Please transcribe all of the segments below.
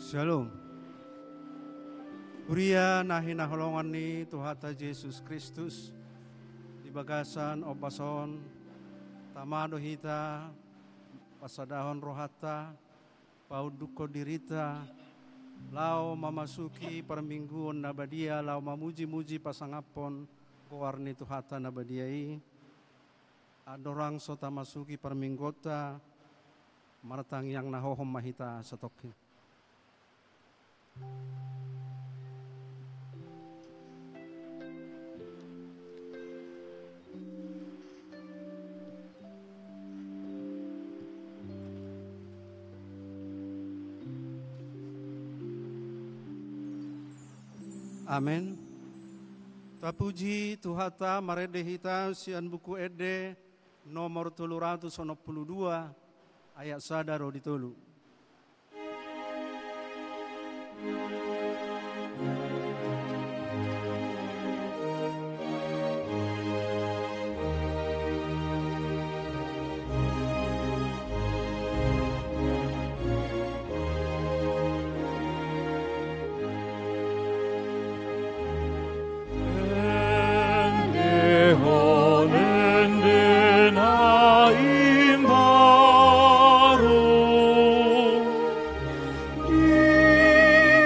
Shalom. Uria nahi naholongan ni Tuhata Yesus Kristus di bagasan obason tamado hita pasadahon rohata pauduko dirita lau mamasuki permingguan nabadia lau mamuji-muji pasangapon kowarni Tuhata nabadiai adorang sota masuki perminggota maratang yang nahohom mahita satoki. Amin. Tapuji Tuhata marede hita sian buku ede nomor 392 ayat sadaro ditolu.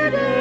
Ide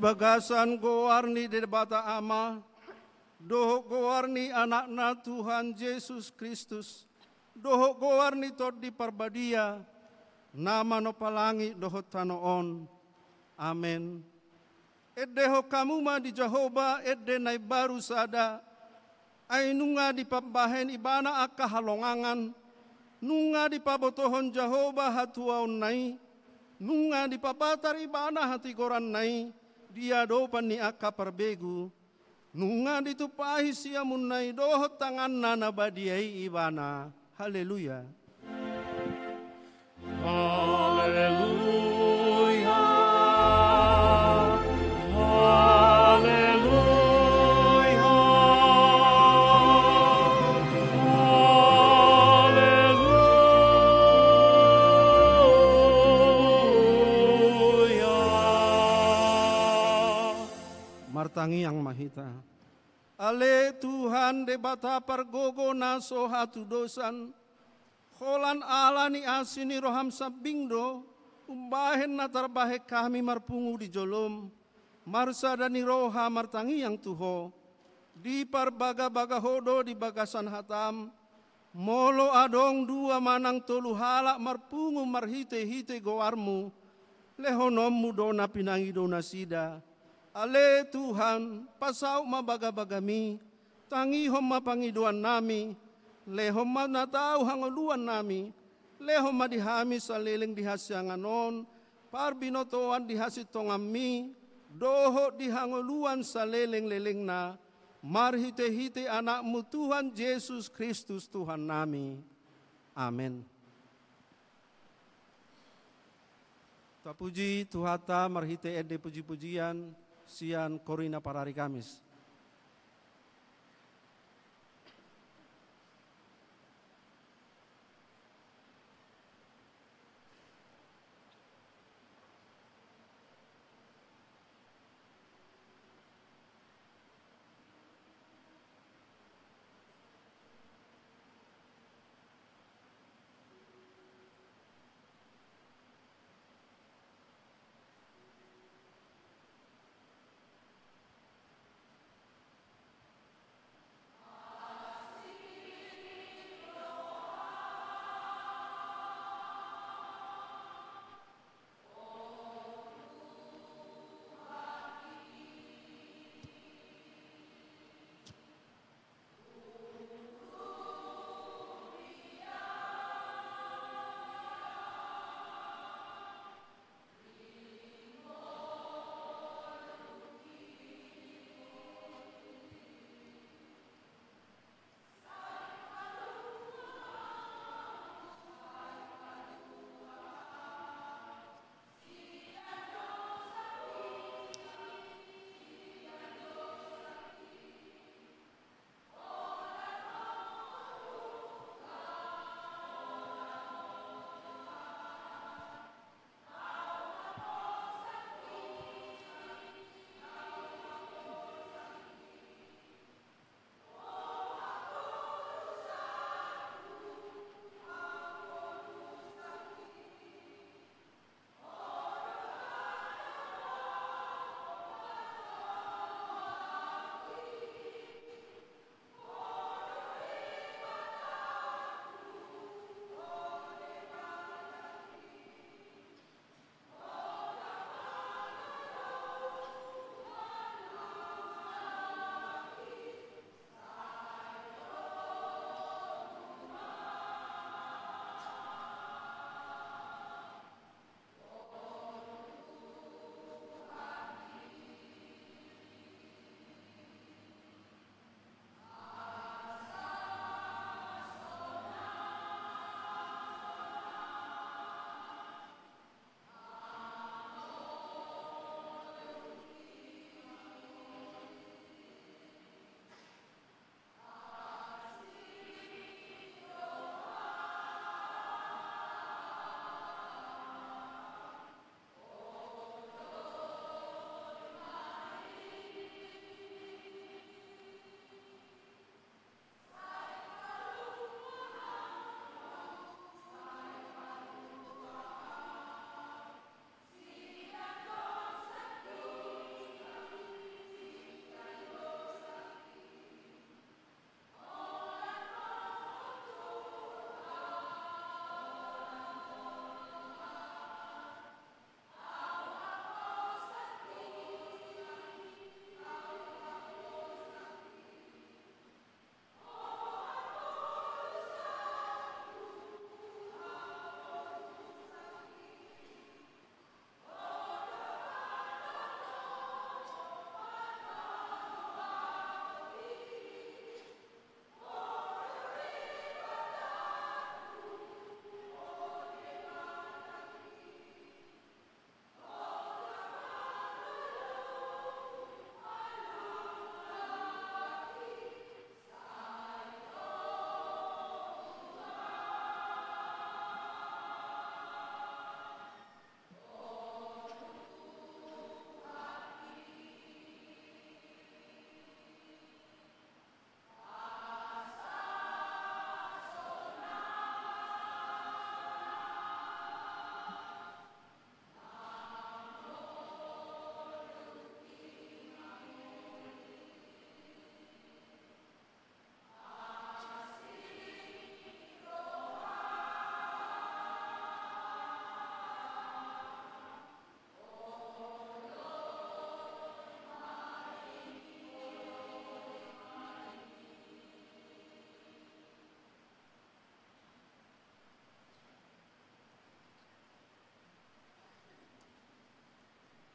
bagasan goarni de bata ama, doho goarni anakna Tuhan Yesus Kristus, doho goarni tot di parbadia, nama no palangi doho tanoon. Amen. Eddeho kamuma di Jehovah edde nai baru sada, ay nunga di pambahen ibana akka halongangan, nunga di pabotohon Jehovah hatuaon nai, nunga di papatar ibana hati goran nai, dia dopan ni akka perbegu, nunga di tupahi siamun nai doho tangan nana badiai ibana. Haleluya. Haleluya. Martangi yang mahita. Ale Tuhan de bata pargogo naso hatu dosan. Kholan alani asini roham sabingdo. Umbahen na tarbahe kami marpungu di jolom. Marsa dani roha martangi yang tuho. Di parbaga-baga hodo di bagasan hatam. Molo adong dua manang tolu halak marpungu marhite-hite goarmu. Lehonommu dona pinangi dona sida. Ale Tuhan, pasau mabaga-bagami, tangi homa pangiduan nami, lehoma natau hangoluan nami, lehoma dihami saliling dihasyanganon, parbinotoan dihasit tongami, doho dihangoluan saliling-liling na, marhite-hite anakmu Tuhan Yesus Kristus Tuhan nami. Amin. Tak puji Tuhata marhite ede puji-pujian, sian korina parari Kamis.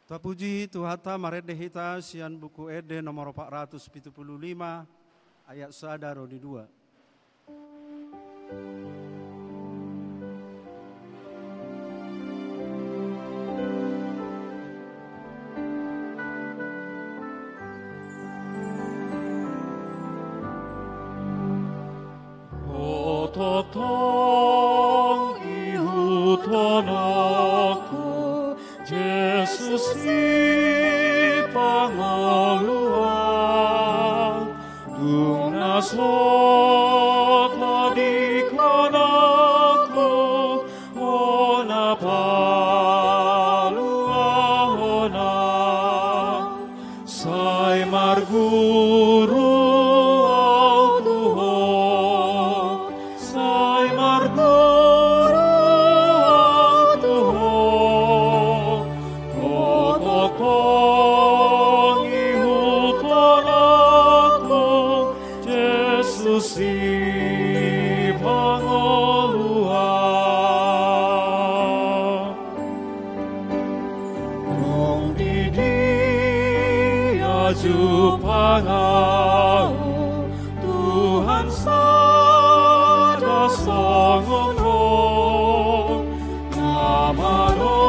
Tua puji Tuhata marede hita sian buku Ede nomor 475 ayat sadar di 2. Totong ihuton aku, Yesus si pangoluan, dunasot ladikon aku, ona paluahona, sai marguru Tuhan sada songono namano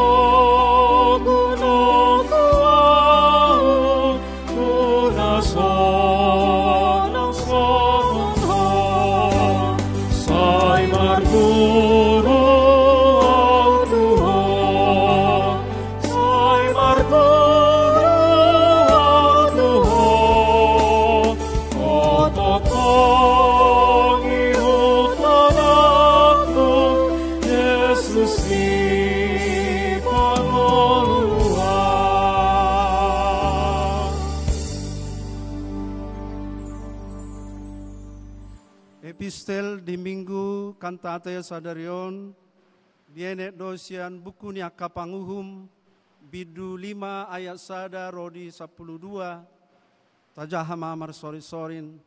gunung kuau tunasonang songono sai marguru Tuhan sai marguru Epistel di minggu kantate sadarion dienek dosian buku ni akapanguhum bidu 5 ayat sada rodi 12 tajahama amar sorin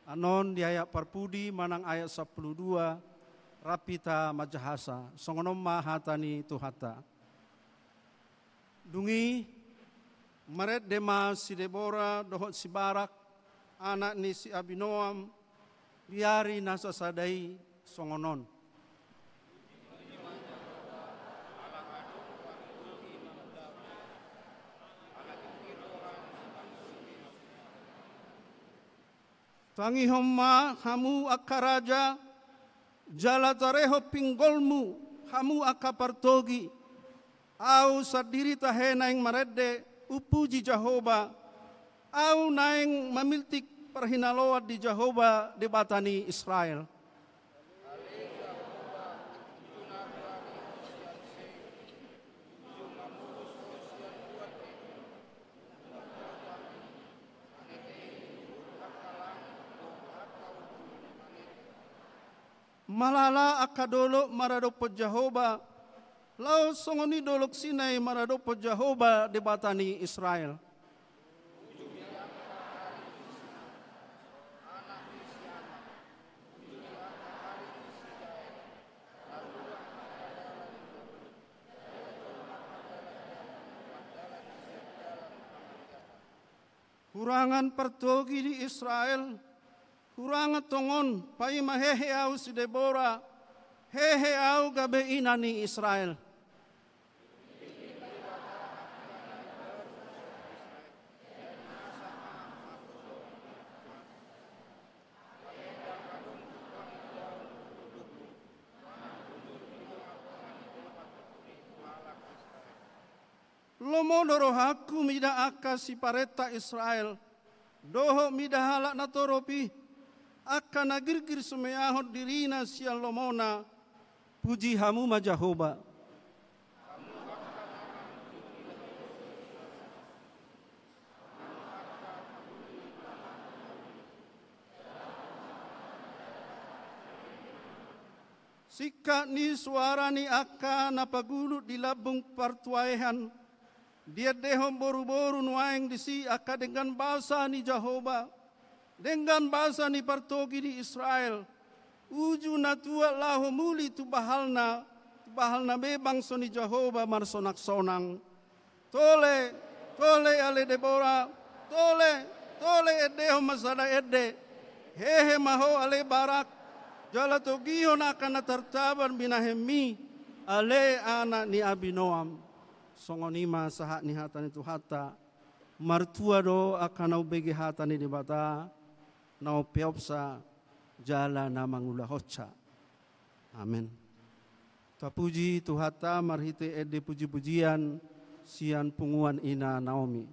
anon di ayat parpudi manang ayat 12 rapita majahasa songonom mahatani tuhata dungi maret dema si Debora dohot si Barak anak ni si Abinoam diari nasa sadai songonon. Tangi homma hamu akaraja jala tareho pinggolmu hamu akapartogi au sadiri tahe naing marede upuji Jehovah au naing mamiltik perhinalowat di Jehovah di batani Israel. Malala akadolok maradopo Jehovah, lau songoni dolok sinai maradopo Jehovah di batani Israel. Kurangan pertogi di Israel, kurangan tongon, pai mahehe au si Debora, hehe au gabe inani Israel. Lomo dorohaku mida aka si pareta Israel, doho mida halak natoropi, aka nagirgir sumeyahot dirina sial lomona, puji hamu majahoba. Sika ni suara ni aka napagulut di labung partuaihan, dia dehom boru-boru nuaing disi aka dengan bahasa ni Jehovah, dengan bahasa ni partogi di Israel. Uju natua lahu muli tu bahalna bebang soni Jehovah marsonak sonang. Tole tole ale Debora, tole ede ho masada ede, hehe maho ale Barak, jala togio na kana tartaban binahemi, ale anak ni Abinoam, songonima sahat ni hatan itu hata, martua do akan au bege hatan ni debata, nau peopsa jala na mangula hoca. Amin. Tapuji tuhata marhite ede puji-pujian sian punguan ina Naomi.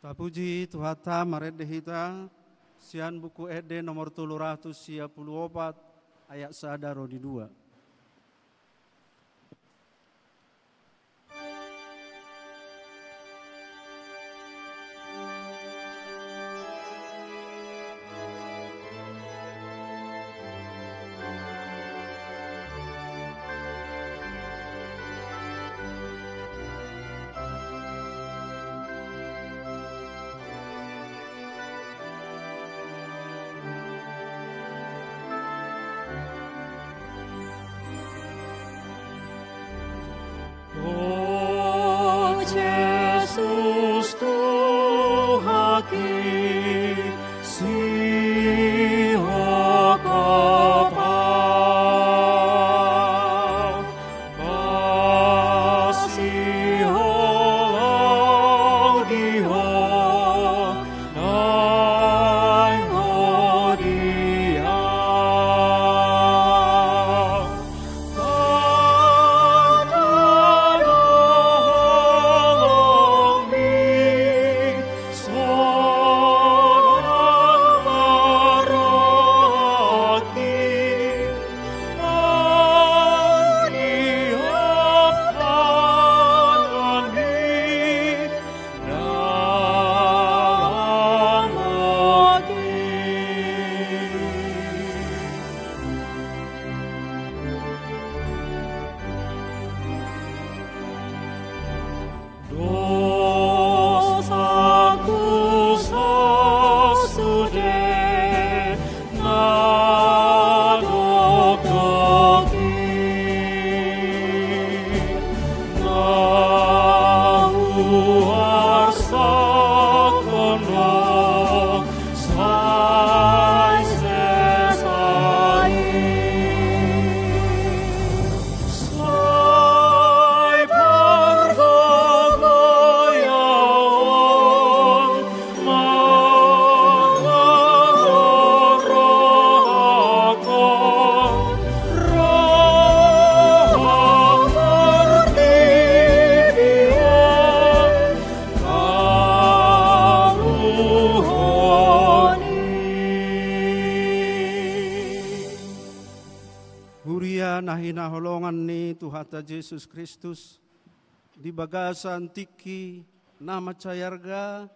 Tapuji Tuhata maredehita sian buku ede nomor 354 ayat sadaro di 2. Tuhata Yesus Kristus, di bagasan tiki nama cayarga,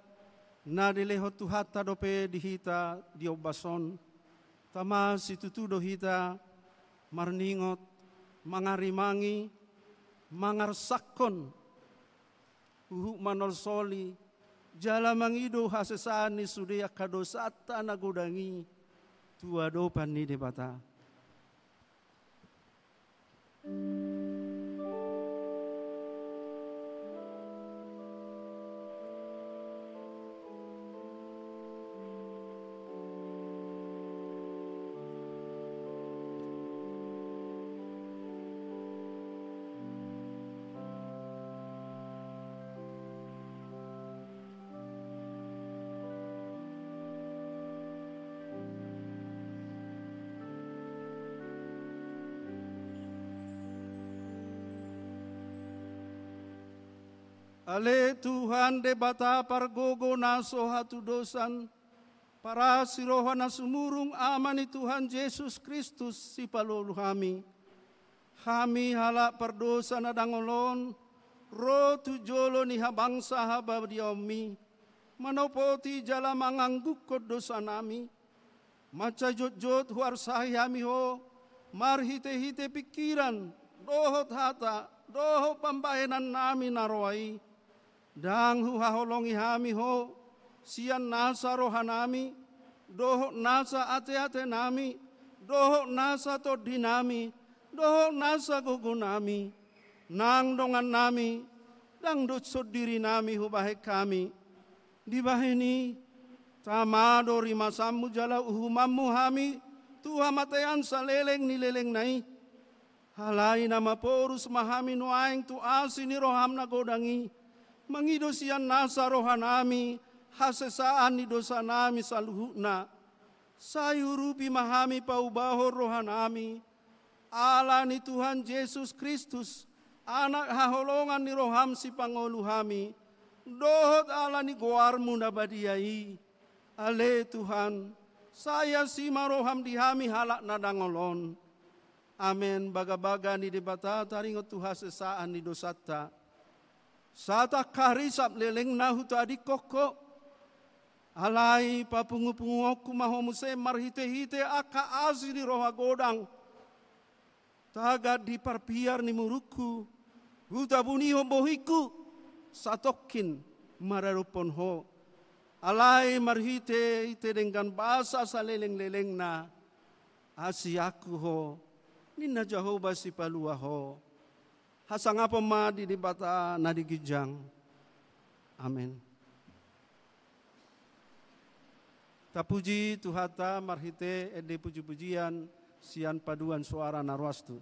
na dileho Tuhata dope dihita diobason, tama situtudo hita marningot, mangarimangi, mangarsakon, uhuk manolsoli, jala mangido hasesani sudia kadosata nagodangi, tuado pani debata. Ale Tuhan de bata pargogo naso hatu dosan, para siroha na sumurung amani Tuhan Yesus Kristus si palulu hami. Hami halak perdosa na dangolon, ro tujolo ni habangsa haba diomi, manopoti jala mangangguk ko dosa nami. Maca jot-jot huar sahi hami ho, marhite-hite pikiran, dohot hata, doho pambahenan nami narwai. Dang huhaholongi hami ho, sian nasa rohanami, doho nasa ate-ate nami, doho nasa todinami, doho nasa gugunami, nang dongan nami, dang dotsod diri nami hubahek kami. Dibahini, tamado rimasamu jala uhumamu hami, tuha matean sa leleng ni leleng nai. Halai nama porus mahami nuaing tu asi ni roham na godangi. Mangido sian nasa rohanami, hasesaan ni dosa nami saluhuna. Sayurupi mahami paubaho rohanami. Ala ni Tuhan Yesus Kristus, anak haholongan ni roham si pangoluhami. Dohot ala ni goarmu nabadiai. Ale Tuhan, saya si maroham dihami halak nadangolon. Amen. Baga-baga ni debata taringot Tuhan sesaan ni dosata. Sata karisap leleng nahu tadi koko. Alai papungu-pungu mahomuse marhite-hite aka asiri roha godang. Tagad di parpiar ni muruku. Hutabuni hombohiku. Satokin mararupon ho. Alai marhite-hite dengan bahasa sa leleng-leleng na. Asiaku ho. Nina Jehovah si palua ho. Hasang apa ma di debata nadigijang. Amin. Tapuji Tuhata marhite ede puji-pujian sian paduan suara narwastu.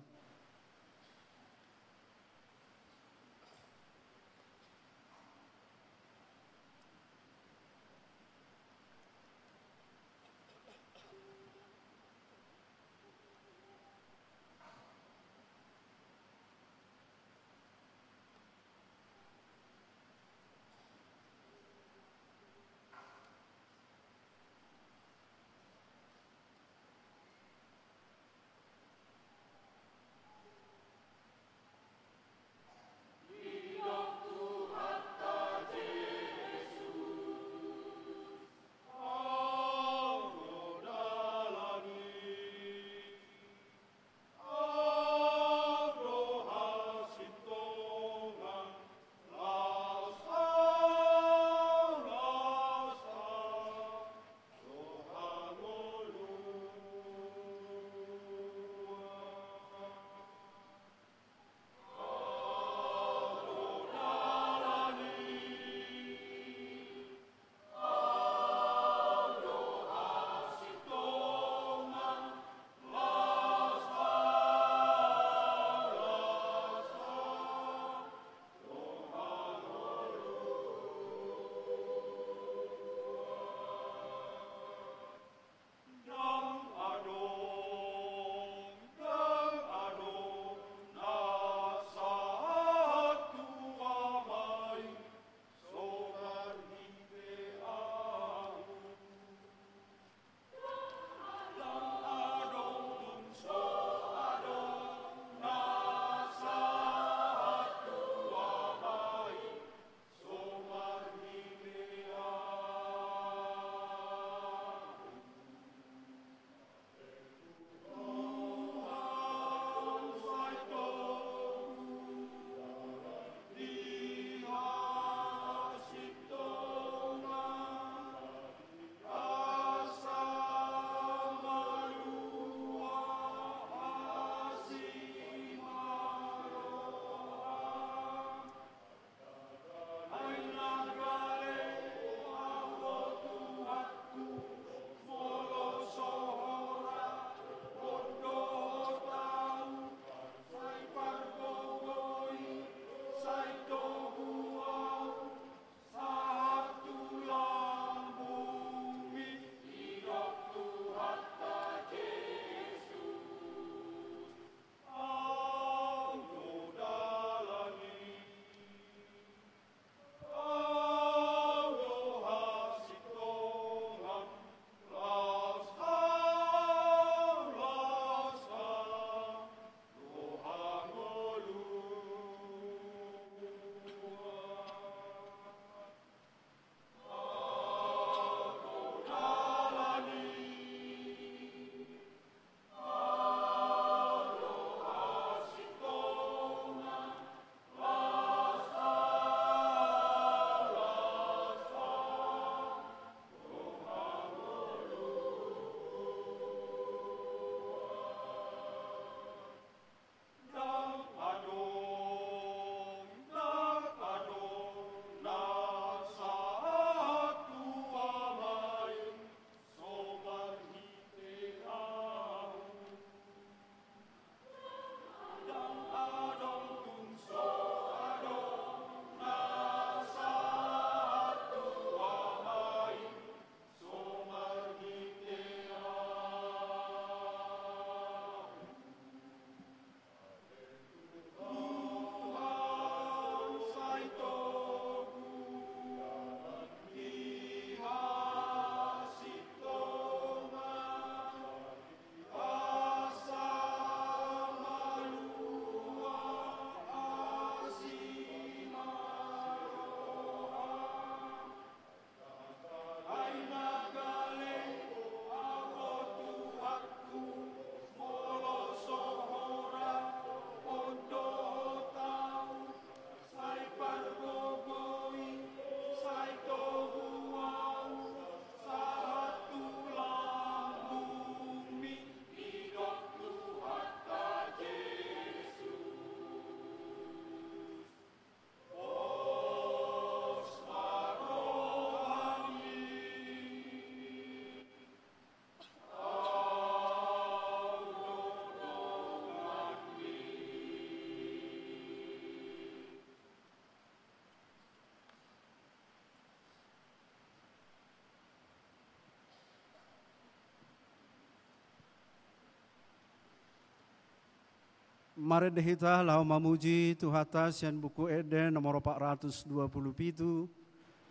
Mari dehita lau mamuji Tuhata sian buku Eden nomor 427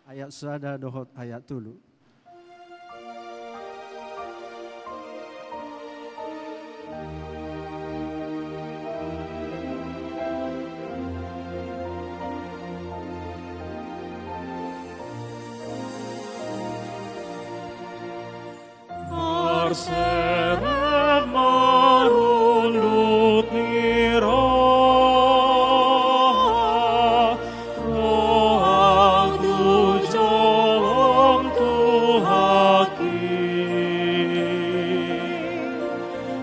ayat sada dohot ayat tulu. Seret marulut niro roh tu jolong Tuhaki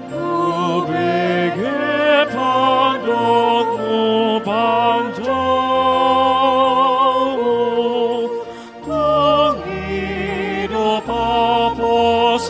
tu bege pandotmu banjo tu hidup apos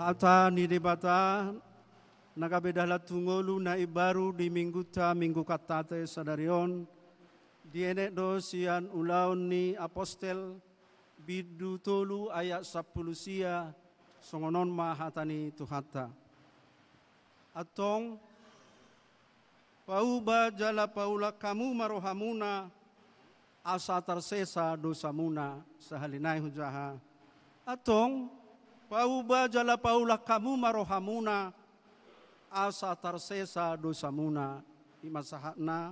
Hata ni debata nagabedala tungolu na ibaru di minggu katate sadarion dienek do sian ulaun ni apostel bidu tolu ayat 10 sia songonon ma hatani Tuhata atong pauba jala paula kamu marohamuna asa tersesa dosamuna sahalinai hujaha atong pauba jala paula kamu marohamuna asa tersesa dosamuna imasahakna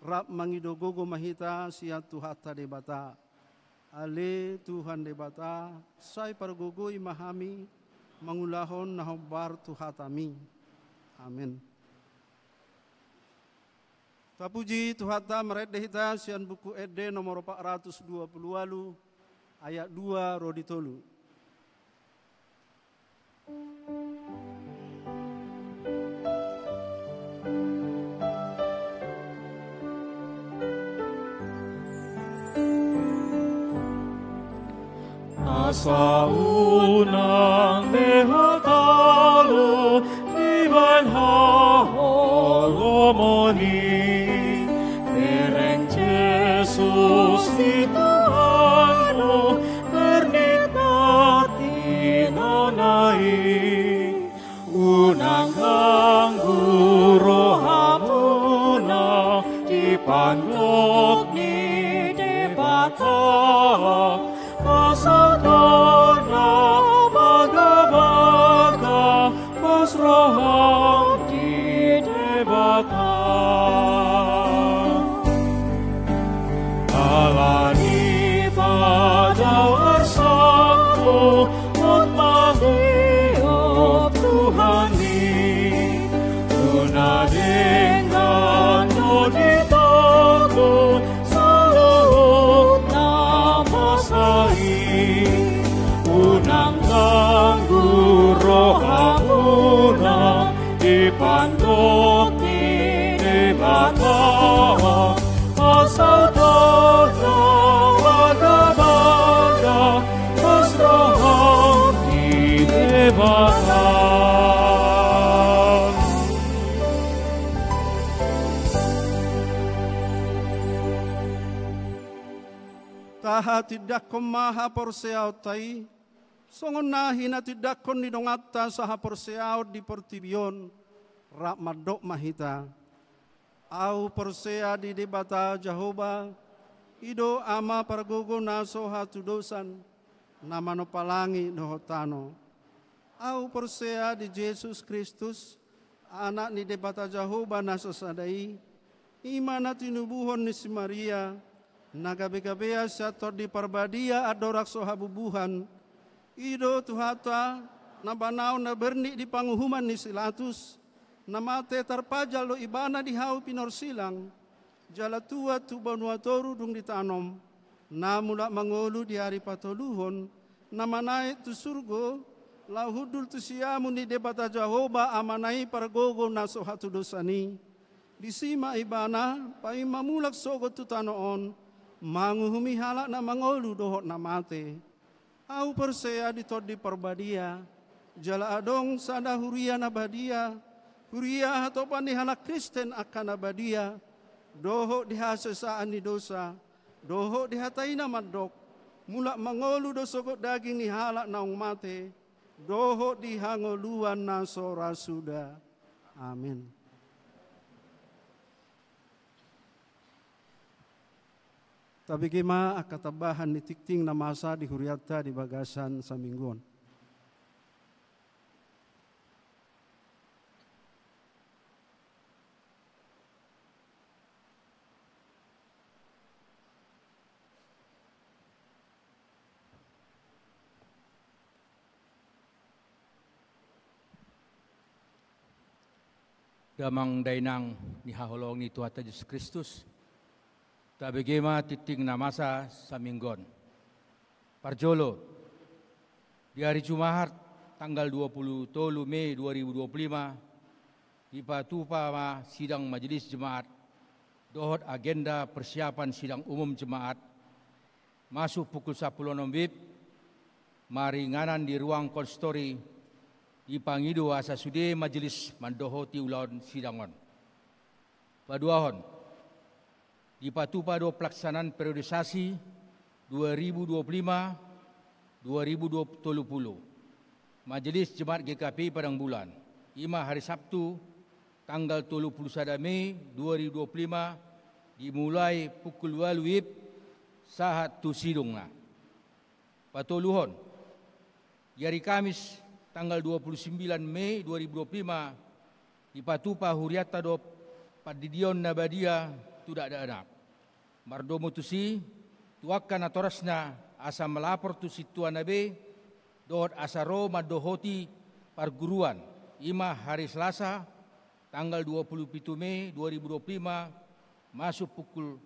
rap mangidogogo mahita sia Tuhata debata ale Tuhan debata sai pargogo imahami mangulahon nahobar Tuhatami amin. Tapuji Tuhata meret dehita sian buku Eden nomor 420 ayat 2 roditolu. Asa unang dehatalo iban holomoni dereng Jesus di Tuhanmu bernikmati nonai unang ganggu rohamuna di pandok ni debata Asadana baga-baga pasraham di debata alani pada bersatu utmahiop Tuhani tuna dengan dodita tidakon maha porseao tai, songon nahi na tidakon ni dongata saha porseao di portibion, rak madok mahita. Au porsea di debata Jehovah, ido ama pargogo naso hatu dosan, nama no palangi dohotano. Au porsea di Yesus Kristus, anak ni debata Jehovah naso sadai, imana tinubuhon ni si Maria, nagabe-gabea sator di parbadia adorak sohabubuhan, ido tuhata nabanau na berni di panguhuman ni Silatus, namate tarpajal lo ibana di hau pinor silang, jala tua tu banua toru dung ditanom, namula mangolu di hari patoluhon, namanai tu surgo, lahudul tu siamu ni debata Jehovah amanai pargogo naso hatu dosani, disima ibana pai mamulak sogo tu tanoon, manguhumi halak na mangolu dohot namate, au persea di todi parbadia, jala adong sada huria nabadia, huria atau panihana Kristen akan abadia, doho dihasesaan ni dosa, doho dihatai na madok, mulak mangolu dosokot daging ni halak naung mate, doho dihangoluan na sora suda. Amin. Tapi kima akatabahan ni tikting na masa di huriata di bagasan sa mingguan. Damang dainang ni haholong ni Tuhan Yesus Kristus, tabegema titing na masa sa minggon. Parjolo, di hari Jumat tanggal 23 Mei 2025, dipatupa sidang majelis jemaat, dohot agenda persiapan sidang umum jemaat, masuk pukul 10 WIB, maringanan di ruang konstori, dipangido asa sude majelis mandohoti ulaun sidangon. Paduahon, dipatupado pelaksanaan periodisasi 2025-2030. Majelis Jemaat GKP Padang Bulan, ima hari Sabtu, tanggal 31 Mei 2025, dimulai pukul 2 WIB, sahat tu sidungna. Patoluhon, di hari Kamis, tanggal 29 Mei 2025, dipatupa huriata do padidion nabadia tidak ada anak. Mardomo tusi, tuakan atorasna asa melapor tu situan nabe, dohot asaro madohoti parguruan, ima hari Selasa, tanggal 27 Mei 2025, masuk pukul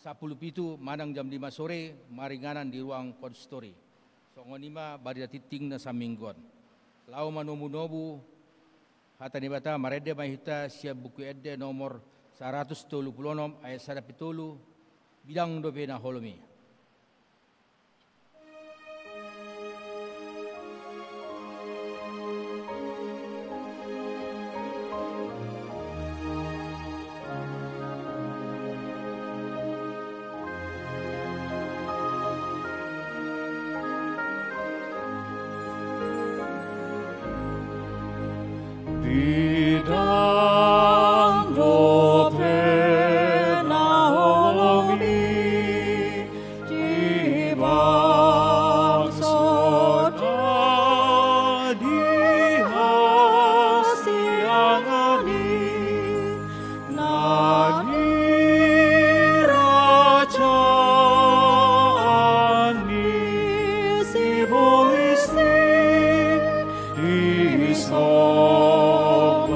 10 manang jam 5 sore, maringanan di ruang konstori. Songonima bari titing na saminggon. Lau manomu-nobu hatani bata marede mahita siap buku edde nomor 136 ayat 1 bidang dopena holomi. Bidang dopena holomi di bangsa dihasiangani nani rajaani si boisi di Islam.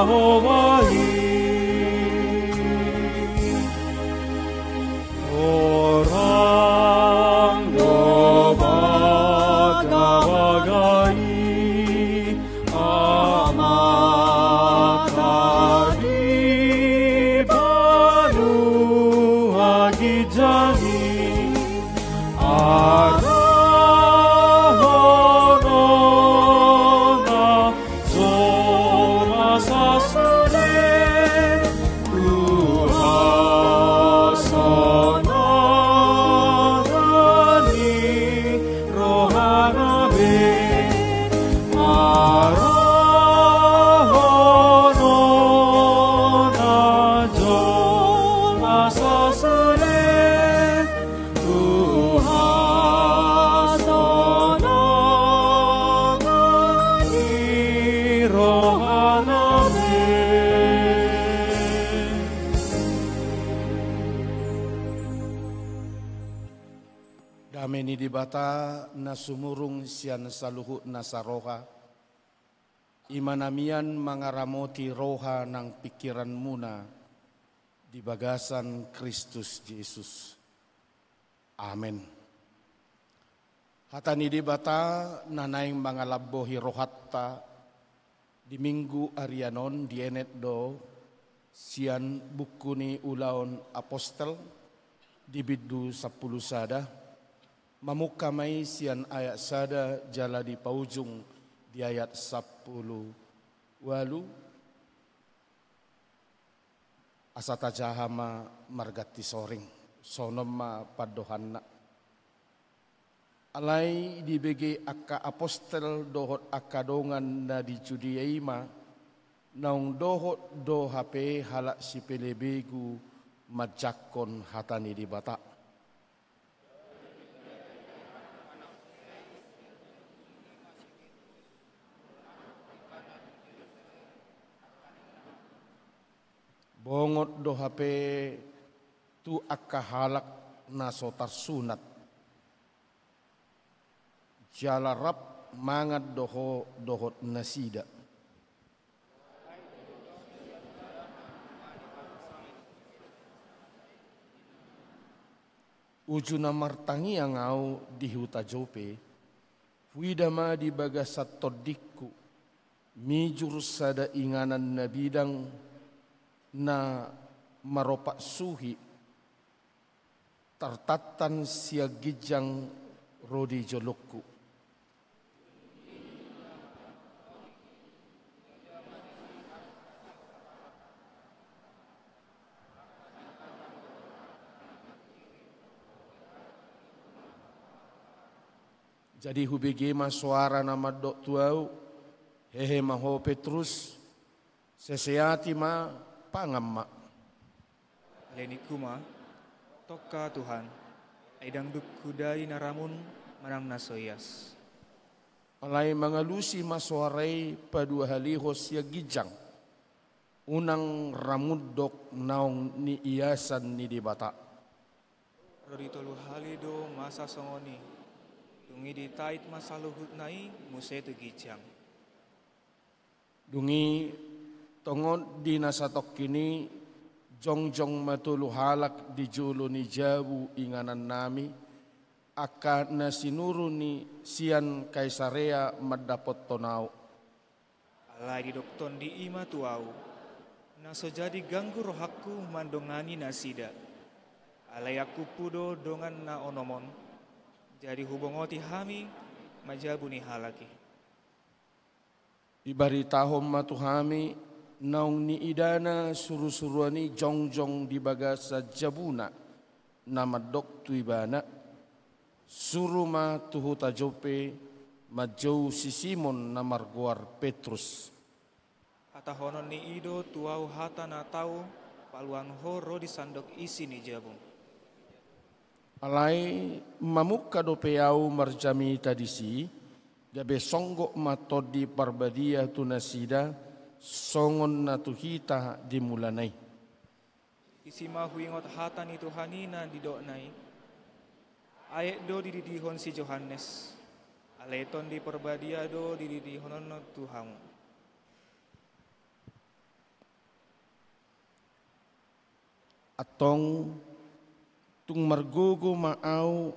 Yahowai orang domagawagani amatari banu agijani arahonona zora sasare tuhasana dani rohanabe arahonona zora sasare tuhasana dani rohanabe. Dameni di bata na sumurung sian saluhut na saroha. Imanamian mangaramoti roha nang pikiran muna di bagasan Kristus Yesus. Amin. Hatani di bata nanaing mangalabohi rohatta di minggu arianon dienet do sian bukuni ulaon apostel di biddu 10 sada. Mamukamai sian ayat sada jala di paujung di ayat 10 walu asata jahama margati soring sonoma padohanna alai di bege akka apostel dohot akadongan na di Judiaima naung dohot do hape halak si pelebegu majakon hatani di bata. Bongot do hape tu akka halak na sotar sunat. Jalarap mangat dohot nasida. Ujuna martangi yang au di huta jope. Widama di bagasat todikku. Mijur sada inganan na bidang na maropak suhi tartatan siagijang rodi jolokku. Jadi hubege ma suara nama dok tuau hehe maho Petrus seseati ma pangamma. Leni kuma, toka Tuhan, aidang duk kudai naramun manang nasoyas. Alai mangalusi masuarai padua halihos ya gijang. Unang ramudok naong ni iasan ni di bata. Rodi tolu halido masa songoni, tungi di tait masaluhut nai muse tu gijang. Dungi tongon di nasatok kini jongjong matulu halak di julu ni jabu inganan nami aka na sinuru ni sian kaisarea madapot tonau. Alai di dokton di ima tuau, naso jadi ganggu rohaku mandongani nasida. Alai aku pudo dongan na onomon, jadi hubungoti hami majabu ni halaki. Ibaritahom matuhami naung ni idana suru-suruani jongjong di bagasa jabuna nama dok tu ibana suruma tuhuta jope majau si Simon namar guar Petrus. Atahonon ni ido tuau hata na tau paluan horo di sandok isi ni jabung. Alai mamukka dopeau marjami tadisi gabe songgok matodi parbadia tunasida songon na tuhita dimulanay. Isi mahuingot hatan itu hanina di doknai. Ayek do dididihon si Johannes. Aleton di perbadia do dididihonon Tuhan. atong tung margugo maau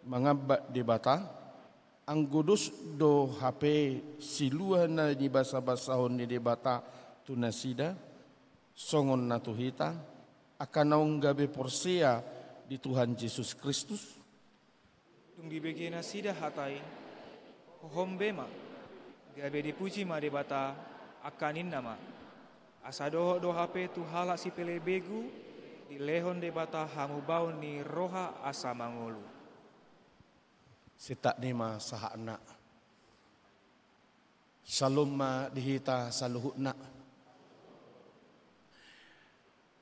mangabba di bata ang gudus do hape siluhan na di basa-basahon ni di bata tunasida songon na tuhita akan naung gabi porsia di Tuhan Yesus Kristus. Tung dibagi nasida hatai hohombema gabe dipuji ma di bata akanin nama asa doho hape tu halak si pele begu di lehon de bata hamu bau ni roha asa mangolu. Sita nima sahana salum ma dihita saluhutna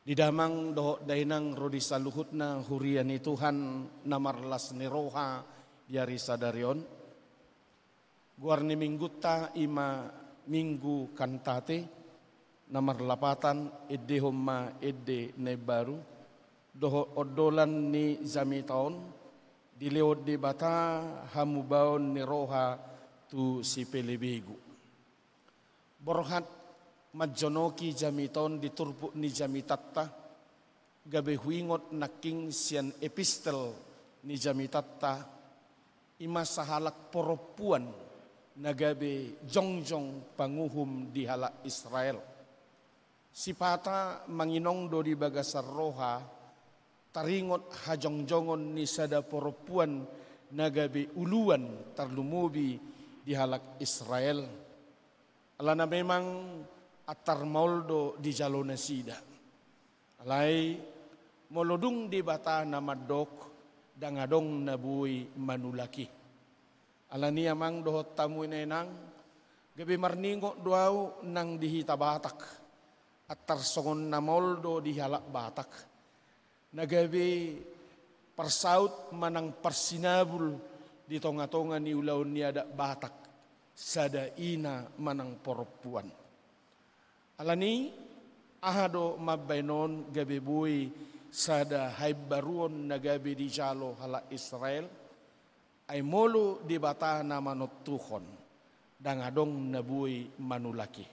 didamang doho dainang rodi saluhutna huriani Tuhan namarlas ni roha diari sadarion guarni mingguta ima minggu kantate namar lapatan edde homma edde ne baru doho odolan ni zami taon dilewot di bata hamubaon ni roha tu si pelebegu borhat majonoki jami taon diturpu ni jami tatta gabe huingot naking sian epistel ni jami tatta ima sahalak poropuan nagabe jongjong panguhum di hala Israel. Sipata manginong do di bagasar roha taringot hajongjongon ni sada poropuan nagabe uluan tarlumubi di halak Israel. Alana memang atar mauldo di jalona sida. Alai molodung di bata namadok dangadong nabui manulaki. Alani amang dohot tamu nenang gabe marningo doau nang dihita batak atar songon namoldo di halak batak nagabe persaut manang persinabul di tonga-tonga ni ulaun ni ada batak sada ina manang poropuan alani ahado mabainon gabe bui sada haibaruon nagabe di jalo hala Israel ay molo di bata na manot tuhon dangadong nabui manulaki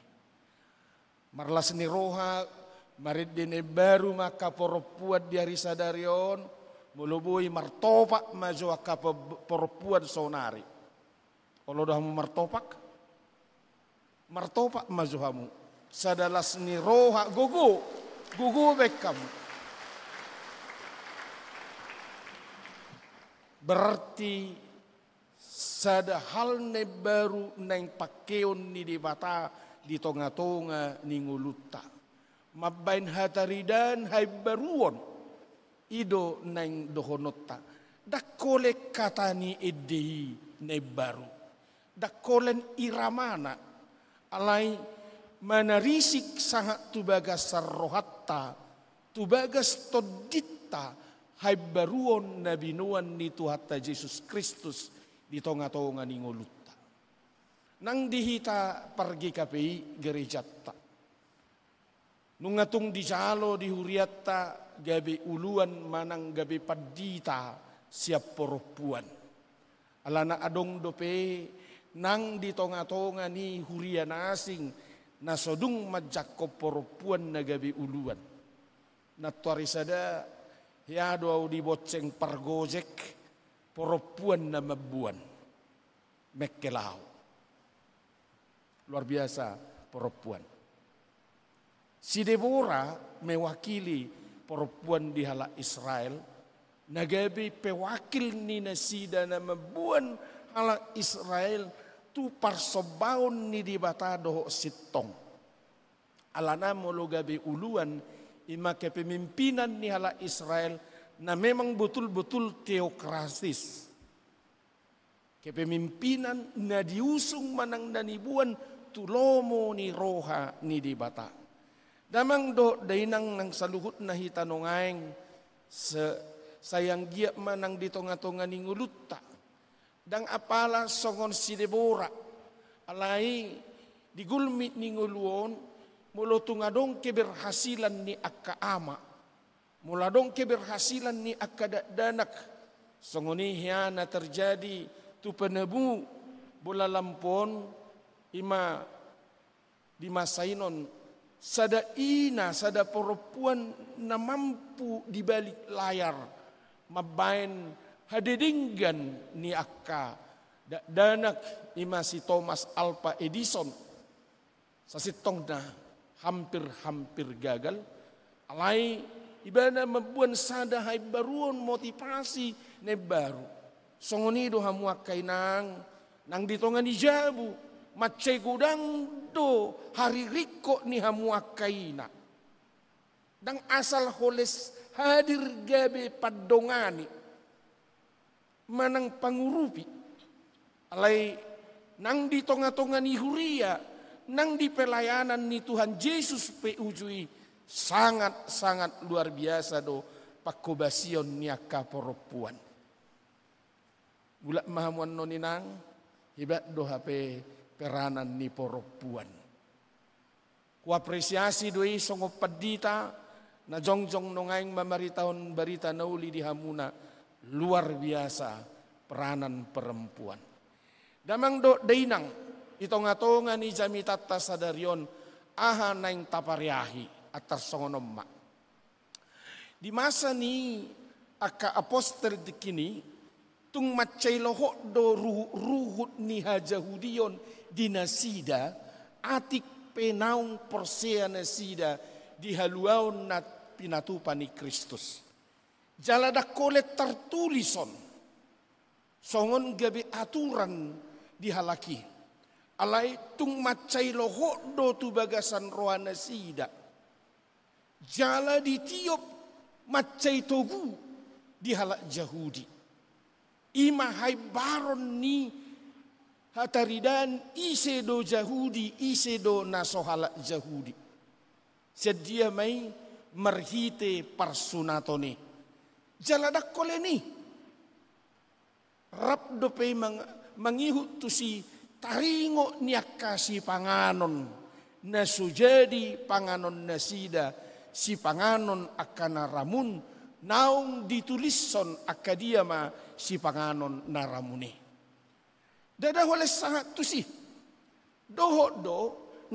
marlas ni roha marid din baru maka poropuan diari sadarion mulubui martopak maju ka poropuan sonari kalau dah martopak maju hamu sadalas ni roha gugu bekam berarti sada hal ne baru neng pakeon ni di bata di tonga-tonga ni nguluta mabain hataridan hai baruon ido neng dohonota dakole katani edhi ne baru dakolen iramana alai manarisik sangat tubagas sarrohatta tubagas todita hai baruon nabinuan ni Tuhatta Yesus Kristus di tonga-tonga ni ngulutta nang dihita pergi kapi gerejatta nungatung di jalo di huriatta gabi uluan manang gabi padita siap poropuan alana adong dope nang di tonga-tonga ni hurian asing nasodung majako poropuan na gabi uluan natuari sada ya doa di boceng pargojek poropuan na mabuan mekkelau luar biasa poropuan. Si Deborah mewakili poropuan di hala Israel nagabi pewakil ni nasida na mabuan hala Israel tu parsobaon ni di bata doho sitong alana molo gabi uluan ima kepemimpinan ni hala Israel na memang betul-betul teokrasis kepemimpinan na diusung manang danibuan tulomo ni roha ni di bata damang do dainang nang saluhut na hitanongaeng sayang giyak manang di tonga-tonga ni ngulutta dang apala songon si Deborah alai digulmit ni nguluon mulo tungadong keberhasilan ni akka ama muladong keberhasilan ni akka danak songoni hiana terjadi tu penebu bola lampon ima di masainon sada ina, sada perempuan na mampu di balik layar mabain hadedinggan ni akka danak ima si Thomas Alva Edison sasitong na hampir gagal alai ibana mabuan sada hay baruon motivasi ne baru songonido hamuakay nang ditongan ni jabu macay gudang do hari riko ni hamuakay na dang asal holes hadir gabe padongani manang pangurupi alay nang di tonga-tonga ni huria nang di pelayanan ni Tuhan Yesus pe ujui sangat luar biasa do pakobasion ni akka perempuan bulak mahamuan noninang hibat do hape peranan ni perempuan ku apresiasi doi songo padita na jongjong nongaing mamaritahon barita nauli di hamuna luar biasa peranan perempuan. Damang do dainang itonga-tonga ni jamitata sadarion aha naing tapariahi atas songonomma. Di masa ni aka apostel dikini tung macay lohok do ruhut ni hajahudion di nasida atik penaung persea nasida di haluaon na pinatupan ni Kristus. Jalada kolet tertulison songon gabi aturan dihalaki alai tung macay lohok do tu bagasan rohana sida jala ditiup macay togu dihalak Yahudi ima hai baron ni hataridan ise do Yahudi ise do nasohalak Yahudi sedia mai merhite parsunatone jaladak koleni rap dope mangihut tu si taringo niaka si panganon na sujadi panganon nasida si panganon akana ramun naung ditulison akadiama si panganon naramuni dada holes sangat tu si doho do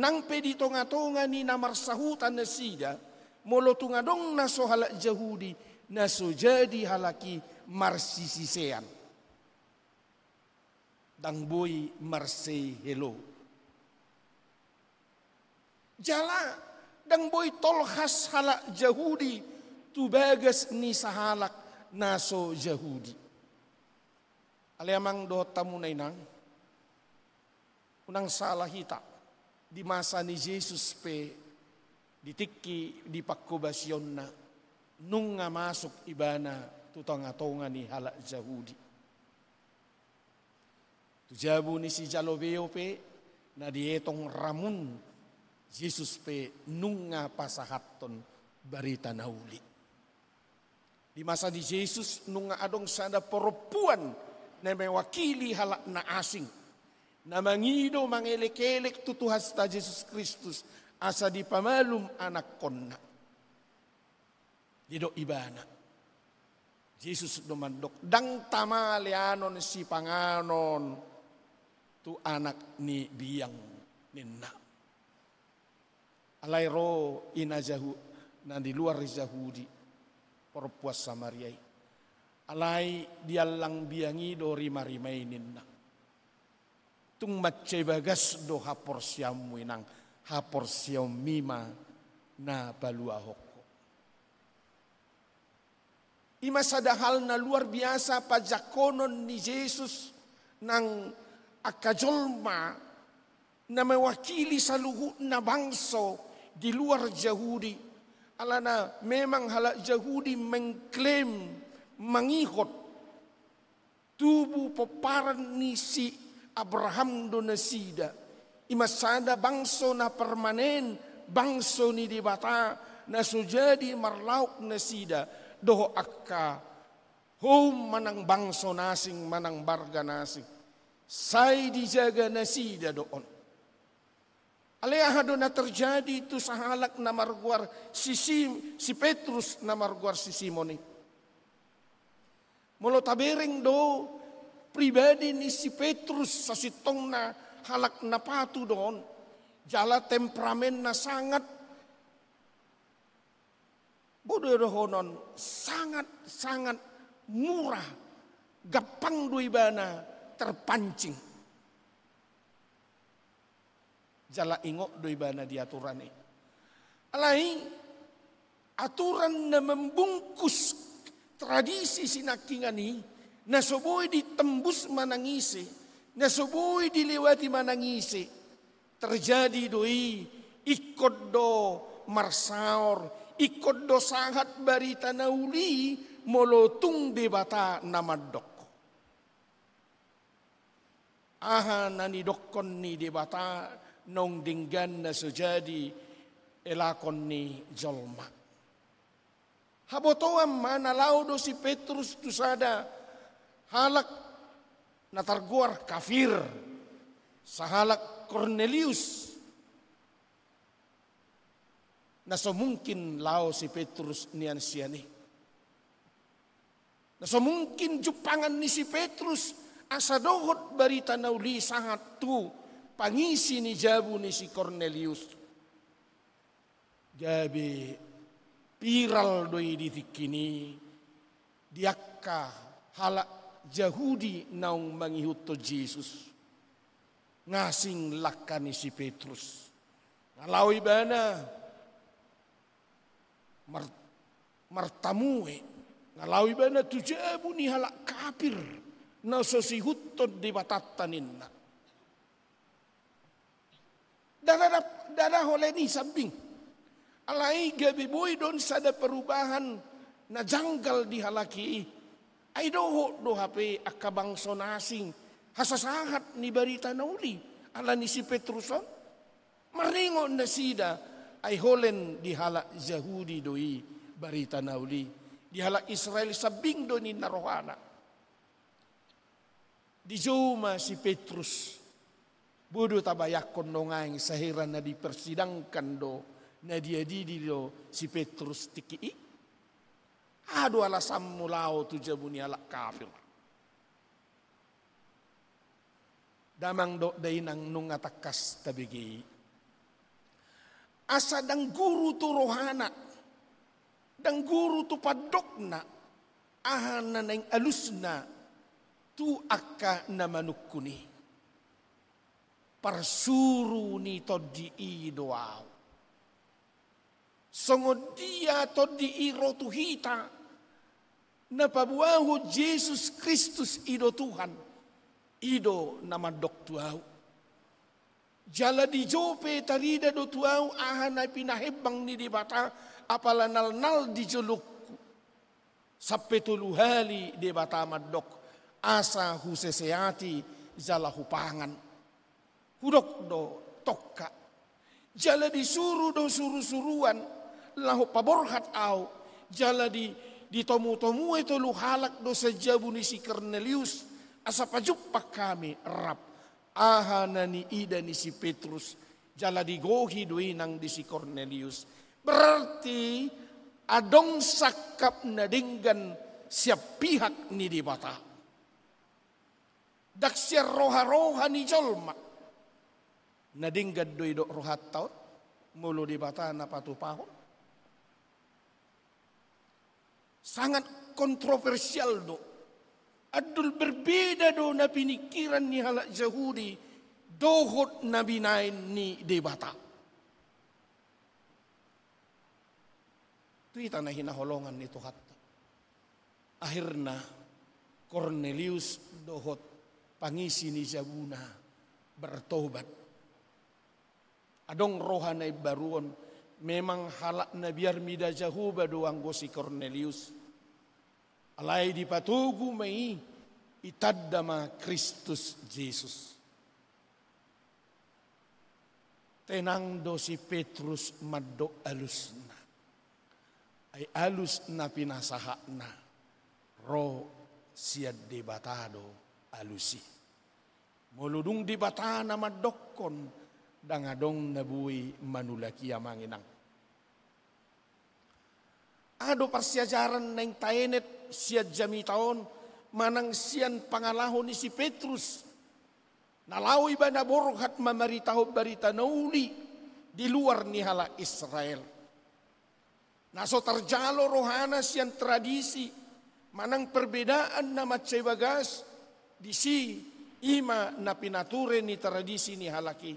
nang peditonga-tonga ni namarsahutan nasida molo tungadong naso halak Yahudi naso jadi halaki marsisisean dang boy marse hello jala dang boy tolhas halak Yahudi tu bagas ni sahalak naso Yahudi aliamang do tamu nainang unang salah hita di masa ni Yesus pe ditiki di pakobasyon na nung nga masuk ibana tutanga-tonga ni halak Yahudi. Tujabu ni si Jalobeo pe na dietong ramun Yesus pe nung nga pasahaton barita nauli. Di masa di Yesus nung nga adong sada perempuan na mewakili halak na asing na mangido mangelek-elek tutuhas ta Yesus Kristus asa di pamalum anak konna. Dido ibana. Yesus dumandok dang tamalianon si panganon tu anak ni biyang ninna. Alay ro ina jahu na di luar Yahudi perempuan Samaria. Alay dialang biyangi do rima-rimay ninna. Tung macay bagas do hapor siyam winang hapor siyam mima na baluahoko. Ima sadahal na luar biasa pajakonon ni Jesus ng akajolma na mewakili sa luhut na bangso di luar Yahudi. Alana memang halak Yahudi mengklaim mangihot tubuh peparan ni si Abraham do nasida imasada bangso na permanen bangso ni di bata na sujadi marlauk nasida doho akka home manang bangso nasing manang barga nasing say dijaga nasida doon aleha do na terjadi itu sahalak na marguar si Petrus na marguar si Simon molo tabering do pribadi ni si Petrus sa sitong na halak na patu doon. Jala temperamen na sangat bodoh-honon sangat-sangat murah, gampang duibana terpancing. Jala ingok duibana diaturan ini. Alai aturan na membungkus tradisi sinakingan ini, na soboy ditembus manangisi, na soboy dilewati manangisi, terjadi doi ikut do marsaor, ikut do sangat barita nauli, molotung debata namadok. Aha nani dokon ni debata nong dinggan na sejadi elakon ni jolma. Habotoam mana laudo si Petrus tu sada halak natarguar kafir sahalak Cornelius. Naso mungkin lau si Petrus nian siani. Naso mungkin jupangan ni si Petrus asa dohot barita nauli sangat tu pangisi ni jabu ni si Cornelius. Gabi piral doi ditikini diakka halak Yahudi naung mangihuto Yesus ngasing lakani si Petrus ngalawi bana martamue ngalawi bana tujabu ni halak kafir na sosihutod di batatanin na dada hole ni sabing alai gabi boy don sada perubahan na janggal di halaki ay doho do hape akabangso nasing hasasahat ni barita nauli ala ni si Petruson maringon na sida ay holen di hala Yahudi doi barita nauli di hala Israel sabing do ni narohana di joma si Petrus bodo tabayakon nongaing sahiran na dipersidangkan do na dia do si Petrus tiki adu alasam mulao tu jabuni alak kafir damang do dainang nung atakas tabigi asa dang guru tu rohana dang guru tu padokna ahana nang alusna tu akka na manukuni parsuru ni todi idoaw songod dia todi iro tuhita na pabuahu Jesus Kristus ido Tuhan ido namadok tuaw jala di jope tarida do tuaw ahanay pinahebang ni dibata apalanal di julukku sappe tuluhali dibata madok asa huseseati jala hupangan hudok do tokka jala disuru do suru-suruan lahu paborhat au jala di tomu-tomu itu lu halak do sejabu ni si Cornelius asa pajuppak kami rap ahana ni ida ni si Petrus jala digohi doinang di si Cornelius berarti adong sakap na dinggan siap pihak ni di bata daksir roha-roha ni jolma na dinggad doi do rohat taon mulu di bata na patupahon sangat kontroversial do. Adul berbeda do na pinikiran ni halak Yahudi dohot na binain ni debata. Itu na hinaholongan ni Tuhan. Akhirna Cornelius dohot pangisi ni Jabuna bertobat. Adong rohanay baruon memang halak na biar mida Jahuba doang go si Cornelius. Alay di patugu may itadama Kristus Jesus. Tenang do si Petrus maddo alus na. Ay alus na pinasaha na. Ro siad di batado alusi. Muludung di bata na maddokon dangadong nabuhi manulaki amanginang. Ado pasyajaran neng taenet siad jami taon manang sian pangalahon ni si Petrus. Nalawi ba na borhat mamaritaho barita nauli di luar ni hala Israel. Naso terjalo rohana sian tradisi. Manang perbedaan na matsebagas. Di si ima na pinature ni tradisi ni halaki.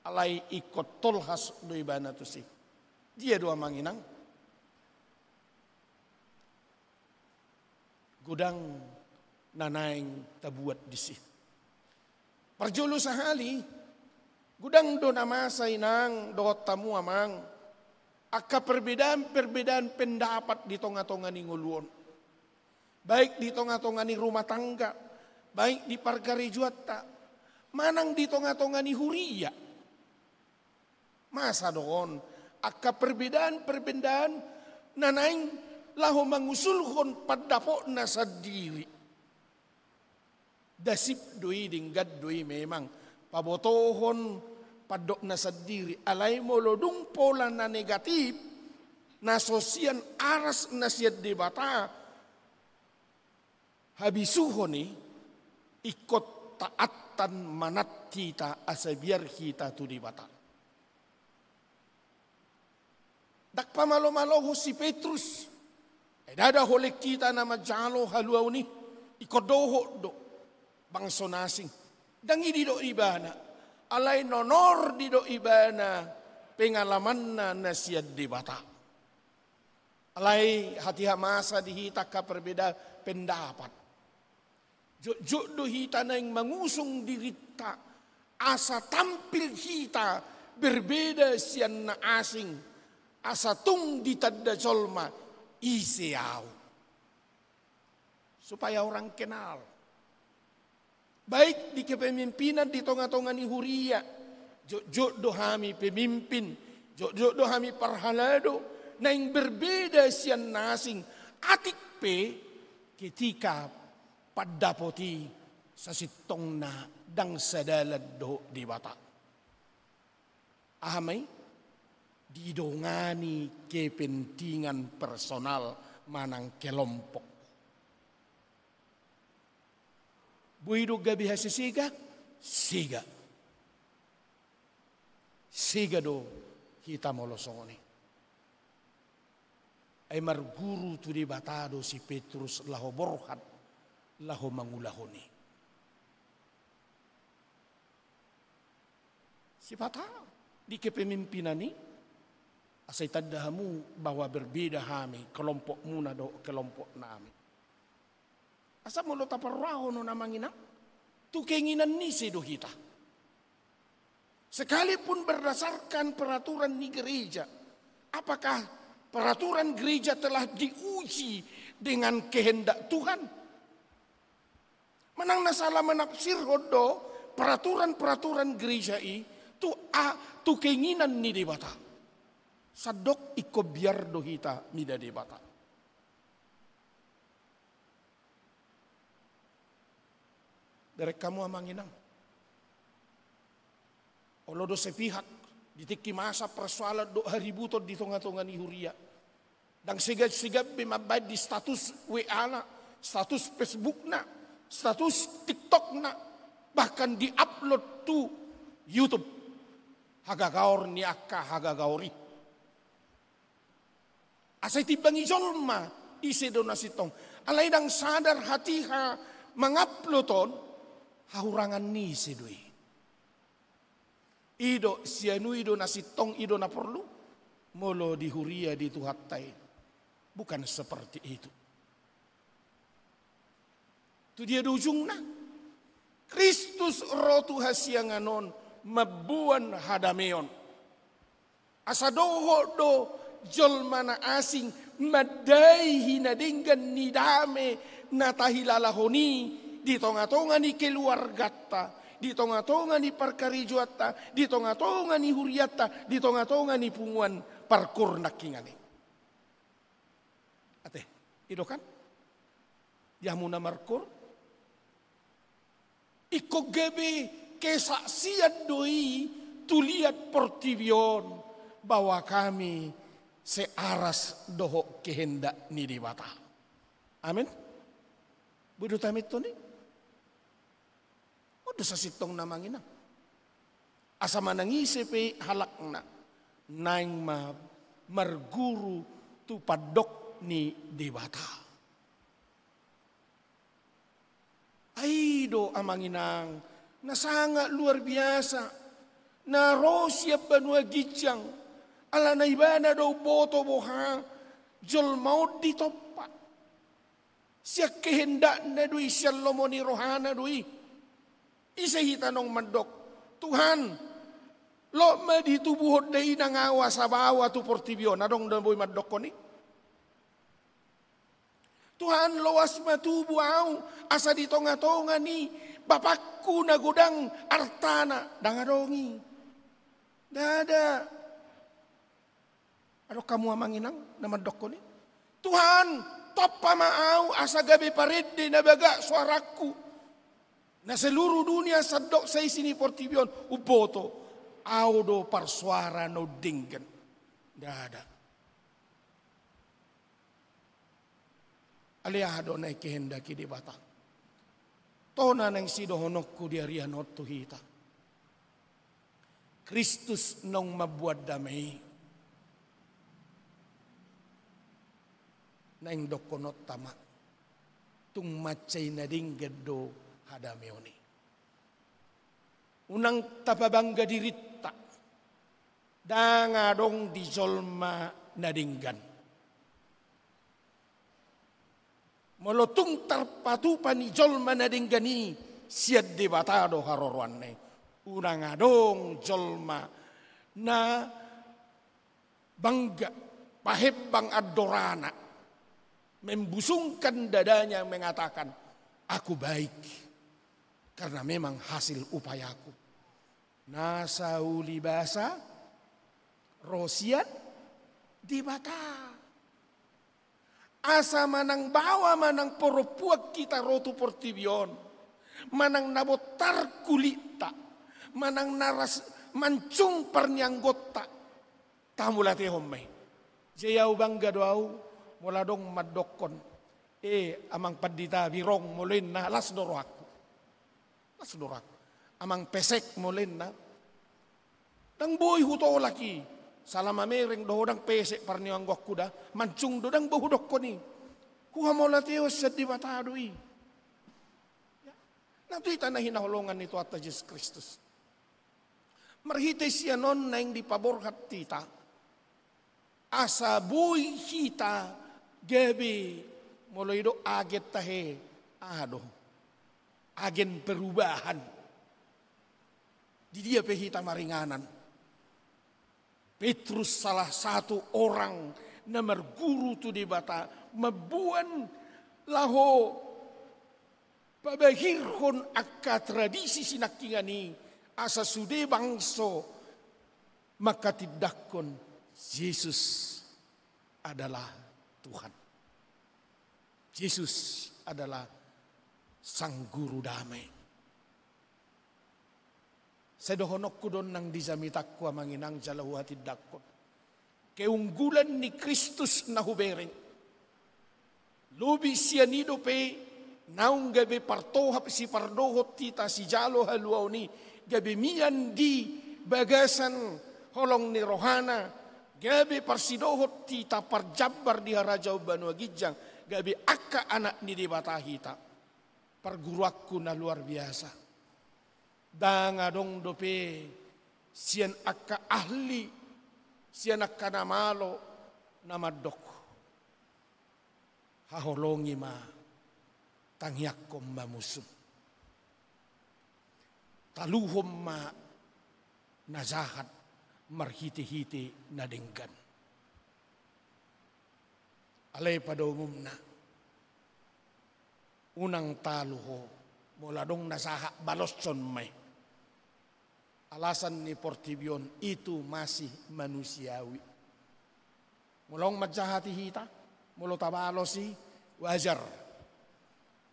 Alay ikot tolhas do ibana to si. Dia doa manginang. Gudang nanaing tabuat di si. Parjolo sahali. Gudang do namasay nang do tamu amang. Aka perbedaan pendapat di tonga-tonga ni nguluon. Baik di tonga-tonga ni rumah tangga. Baik di parkari juata. Manang di tonga-tonga ni huria. Masa doon. Aka perbedaan nanaing laho mangusulhon padapo na sa diri. Dasip doi dinggad doi memang. Pabotohon padok na sa diri. Alay mo lodung pola na negatif. Na sosian aras na siya debata. Habisuhon ni. Ikot taatan manat kita asa biar kita tu debata. Dak pamalo-malo ho si Petrus. Dada holek kita na majalo haluaw ni. Ikodoho do. Bangso nasing. Dangi di do ibana. Alay nonor di do ibana. Pengalaman na siya debata. Alay hati hamasa dihita ka perbeda pendapat. Jok do hita na yung mangusong dirita. Asa tampil hita. Berbeda siyan na asing. Asa tung ditadda jolma. Isiyaw. Supaya orang kenal. Baik di kepemimpinan di tonga-tonga ni huria. Jok do hami pemimpin. Jok do hami parhalado. Na yung berbeda siyan na asing. Atik pe ketika padapoti sa sitong na dang sadalad do di bata. Ahamay, didongani kepentingan personal manang kelompok. Buido gabi hasisiga, siga. Siga do kita molosoni. Ay marguru tu di batado si Petrus laho borhat. Laho mangulahoni. Si Pata di kepemimpinan ni asay tadahamu bahwa berbeda kami kelompok muna do kelompok nami. Asa mo lo taparraho no namangina tu keinginan ni sedo kita. Sekalipun berdasarkan peraturan ni gereja, apakah peraturan gereja telah diuji dengan kehendak Tuhan? Manang nasalah menafsir hodo peraturan-peraturan gereja tu keinginan ni debata. Sadok iko biar do hita mida debata. Dari kamu amanginang. Olo do sepihak ditiki masa persoalan do haributo di tonga-tonga ni huria. Dan sigap-sigap bimabay di status WA na, status Facebook na. Status TikTok na bahkan di-upload to YouTube. Hagagaor ni akka hagagaori. Asay tibang ijolma isedo na sitong. Alay dang sadar hatiha manguploadon hahurangan ni isedoy. Ido sianu ido na sitong ido na perlu. Molo di huria di tuhatay. Bukan seperti itu. Itu dia di ujung na. Kristus rotu hasianganon mabuan hadameon. Asadoho do jolmana asing madai hinadinggan ni dame natahilalahoni di tonga-tonga ni keluargata, di tonga-tonga ni parkarijuata, di tonga-tonga ni huriata, di tonga-tonga ni punguan parkur nakingani. Ate, ido kan? Yamuna markur. Iko gabi kesaksian doi tuliat portibion bahwa kami searas doho kehendak ni debata. Amin. Budu tamit to ni. Odo sa sitong namangina. Asa manangisi pe halak na. Naing marguru tu padok ni debata. Aido amanginang na sangat luar biasa na Rosia Banua Gijang ala na ibana do boto boha jol maut di topa siya kehendak na dui siya lomoni rohana dui isa hitanong mandok Tuhan lo ma ditubuhod na inangawa sa bawa tu portibyo na dong boy mandok ko ni Tuhan loas matubu au asa di tonga-tonga ni bapakku na gudang artana dangadongi. Dada. Ano kamu amanginang na mandok ni? Tuhan topa maau asa gabi parede na baga suaraku. Na seluruh dunia sadok sa isini portibyon uboto au do parsuara no dinggan. Dada. Aliado na ikehendaki di bata. Tona nang sidohonokku di arianot tuhita. Kristus nong mabuat damai. Nang dokonot tama. Tung macay na ding gado hadameoni. Unang tapabangga dirita. Dangadong di jolma nadinggan. Molotung tarpatupan ni jolma na dinggani siad debatado harorwanne. Unang adong jolma na bangga pahebang adorana. Membusungkan dadanya mengatakan, aku baik karena memang hasil upayaku. Nasa uli basa, Rosian dibata. Asa manang bawa manang poropuak kita rotu portibyon. Manang nabotar kulita. Manang naras mancung parnianggota. Tamulati homme. Jayaw bangga doaw. Mula dong madokon. Amang padita birong mulin na las dorak. Las dorak. Amang pesek mulin na. Nang boy huto laki. Salama mereng dohodang pesek parniang gok kuda. Mancung dodang bohudok ko ni. Kuha mo lateo sa dibatadoi. Natuita na hinahulungan nito at Jesus Kristus. Marhite siya non na hindi paborhat tita. Asa buhay kita gabi. Muloy do aget tahe. Ado. Agen perubahan. Di dia pehita maringanan. Petrus salah satu orang na marguru tu di bata mabuan laho pabahirhon akka tradisi sinakingani asa sude bangso makatidakon Yesus adalah Tuhan. Yesus adalah sang guru damai. Sedohonok ko doon nang dizamitak ko amanginang jalahuatid dakot. Keunggulan ni Kristus na hubereng. Lubi siya nido pe, naung gabi partohap si pardohot tita si jalo haluaw ni, gabi miyan di bagasan holong ni rohana, gabi parsidohot tita parjabar di harajaw Banua Gijang, gabi akka anak ni dibatahita. Parguruakku na luar biasa. Dangadong dope siyan akka ahli siyan akka namalo namadok haholongi ma tangyak kom mamusum taluhom ma nazahat marhiti-hiti nadenggan alay padomum na unang taluho mula dong nasaha balosson may. Alasan ni Portibyon itu masih manusiawi. Mulong majahati hita, mulo tabalo si wajar.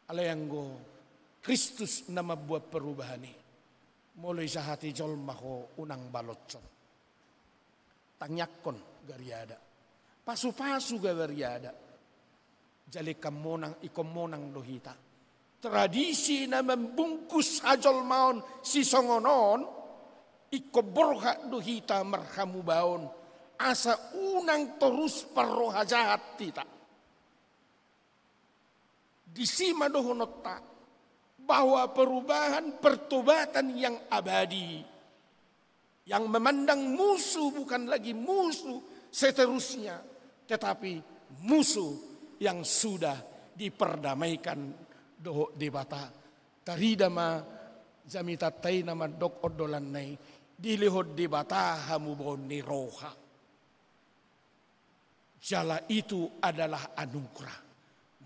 Alayanggo Kristus na mabuat perubahan ni. Mulo isahati jolmaho unang balotson. Tangyakon gariada. Pasu-pasu gariada. Jali kamonang ikomonang dohita. Tradisi na membungkus hajol maon si songonon iko borha dohita marhamu baon asa unang terus parroha jahat tita. Disima dohonota bahwa perubahan pertobatan yang abadi, yang memandang musuh bukan lagi musuh seterusnya, tetapi musuh yang sudah diperdamaikan doho debata. Taridama jamitatai nama dok odolan nai dilihod debata hamubon ni roha. Jala itu adalah anugerah.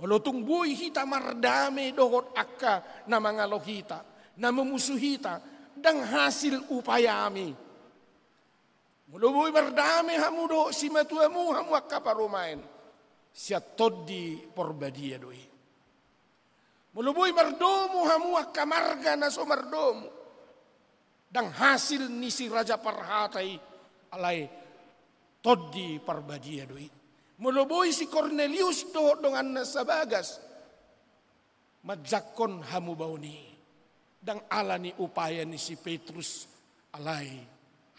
Molotung buhay hita mardame dohot akka na mga lohita, na memusuhita, dang hasil upayami. Mulubuy mardame hamu do si matuamu hamu akka parumain. Siya toddi porbadia doi. Mulubuy mardomu hamu akka marga na so mardomu. Dang hasil ni si Raja Parhatay alay toddi porbadia doi. Muluboy si Cornelius do dengan nasabagas. Madjakon hamu bauni. Dang ala ni upaya ni si Petrus alay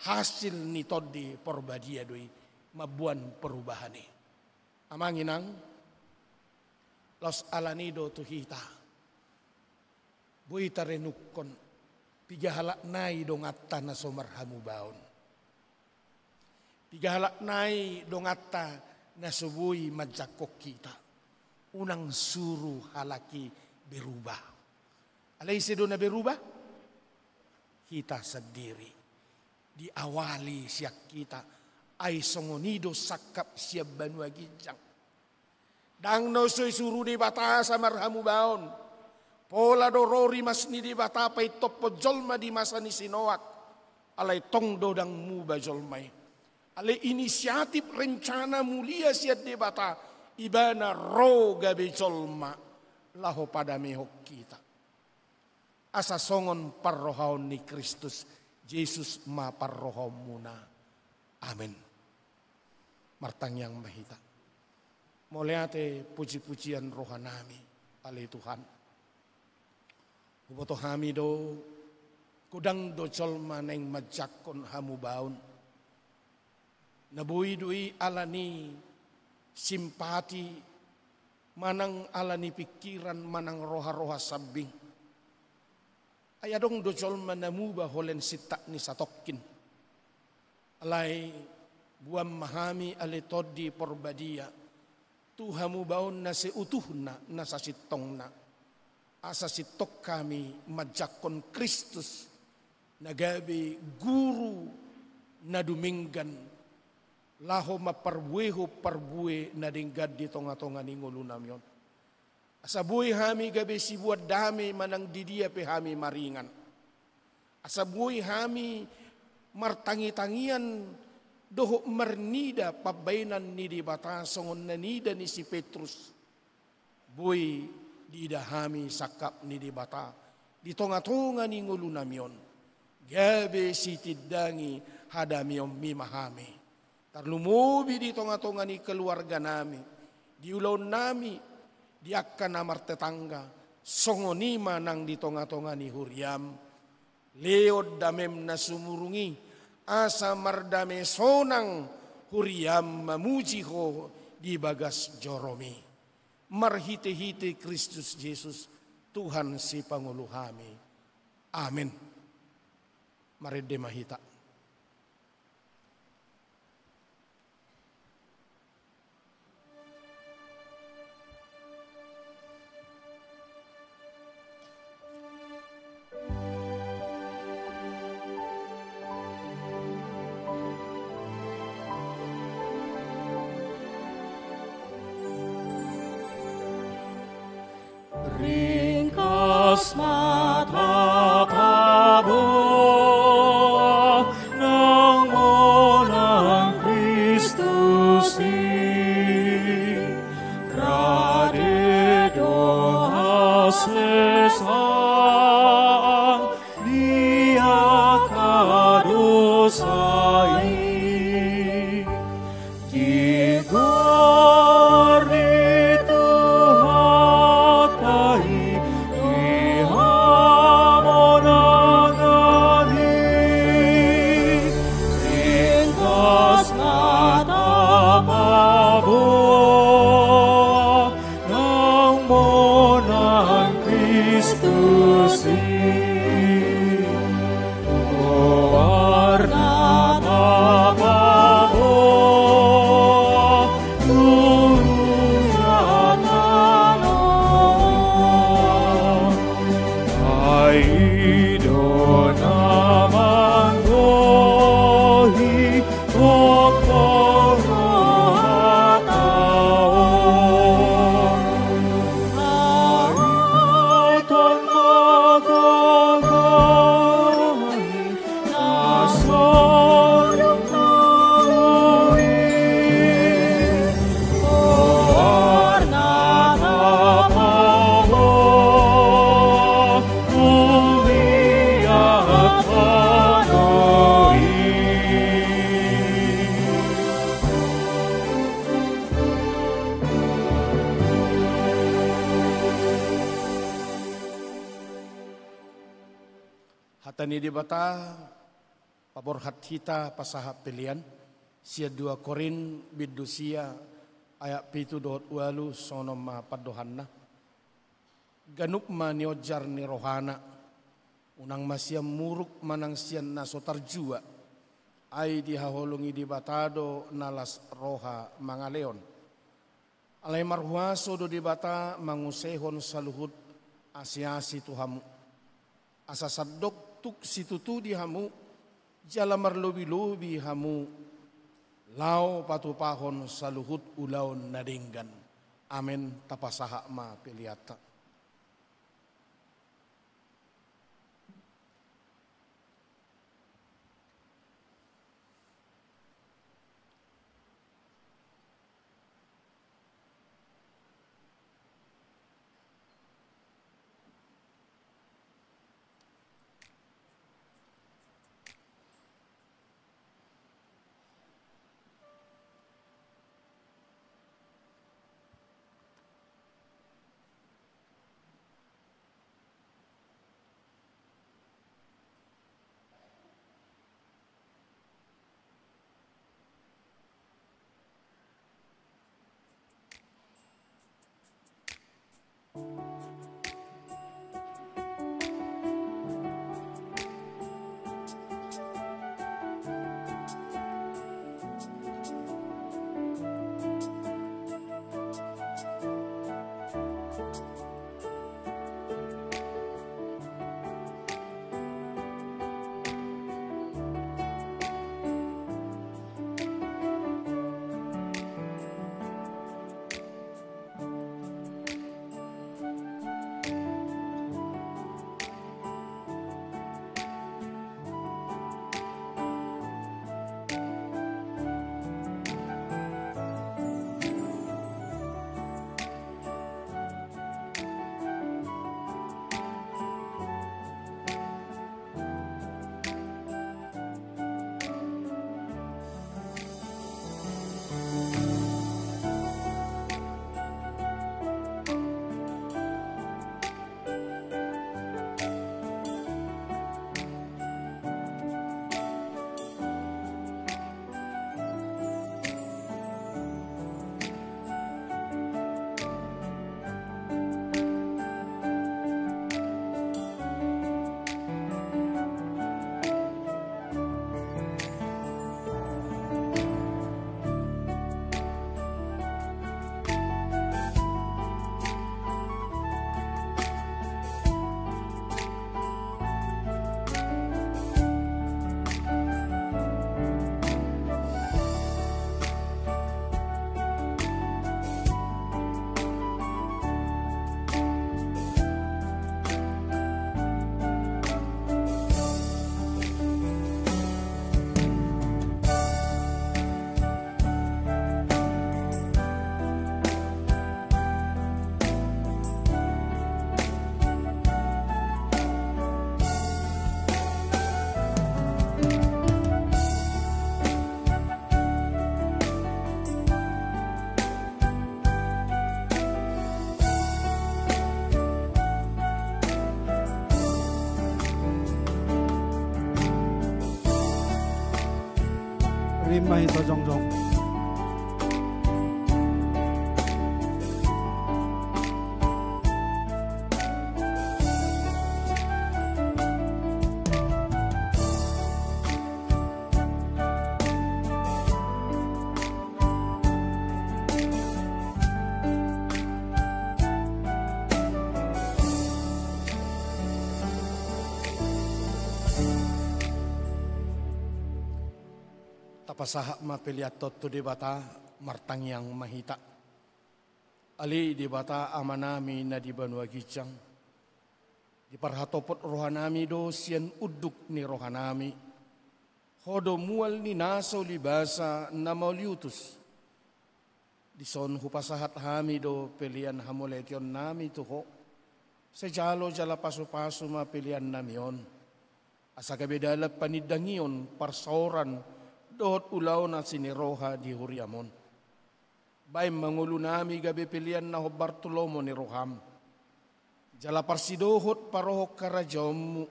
hasil ni toddi porbadia doi mabuan perubahan ni. Amanginang los alanido tuhita. Buita renukon pigahalak nai dongatta na somar hamu baon. Pigahalak nai dongatta na subuhi madjakok kita. Unang suruh halaki berubah. Alay sedo na berubah? Kita sendiri. Diawali siyak kita. Ay songonido sakap siya banwa ginjang. Dang no soy suruh di bata sa marhamu baon. Pola dorori mas ni di bata pay topo jolma di masa ni sinoak. Alay tongdo dang muba jolmay. Ale inisiatif rencana mulia siat debata ibana roga becolma laho pada mehok kita. Asa songon parrohaon ni Kristus Yesus ma parrohaon muna. Amin. Martang yang mahita. Moleate puji-pujian rohanami ale Tuhan. Uboto hami do kudang do colma neng majakon hamu baun. Nabuhi-duhi alani simpati, manang alani pikiran, manang roha-roha sabing. Ayadong dojol manamuba holen sitak ni satokin. Alay buam mahami alitodi porbadia. Tuhamu baon na seutuhna na sasitong na. Asa sitok kami majakon Kristus. Nagabi guru na duminggan. Laho maparbueho parbue na dinggad di tonga-tonga ni ngulunam yon. Asa buhay hami gabi si buat dami manang didia pe hami maringan. Asa buhay hami martangi-tangian doho mernida pabainan ni di bata songon nanida ni si Petrus. Buhay dida hami sakap ni di bata di tonga-tonga ni ngulunam yon. Gabi si tidangi hadami yon mimahami. Tarlumubi di tonga-tonga ni keluarga nami, di ulaw nami, di akka namar tetangga, songonima nang di tonga-tonga ni Huriam, leod damem na sumurungi, asa mardame sonang Huriam mamuji ho di bagas joromi. Marhite-hite Kristus Yesus, Tuhan si Panguluhami. Amin. Marede mahita. Ringkas mata kabut Hatani di bata pabor hita pasaha pilihan sia 2 Korin bidusia ayat 7:8 sono ma padohanna ganup ma niojar ni rohana unang masya muruk manang sian naso tarjua ai dihaholungi di batado nalas roha mangaleon alai marhuaso do di bata mangusehon saluhut asiasi tuhamu asa sadok tuk situtu di hamu jalamar lobi-lobi hamu lau patupahon saluhut ulaun nadinggan amin tapasaha ma piliata. Rimah Hito Jongjong. pasahak mapiliatot tu di bata martang yang mahita. Ali di bata amanami na di Banua Gijang. Di parhatopot rohanami do sian uduk ni rohanami. Hodo mual ni naso libasa na mauliutus. Di son hupasahat hami do pilihan hamulekyon nami tuho. Sejalo jala paso-paso mapilihan nami on. Asa kabedala panidangion parsaoran dohot ulaw na siniroha di Huriamon. Bay mangulo nami gabi pilihan na Bartolomo ni Roham. Jala parsidohot parohok karajommu.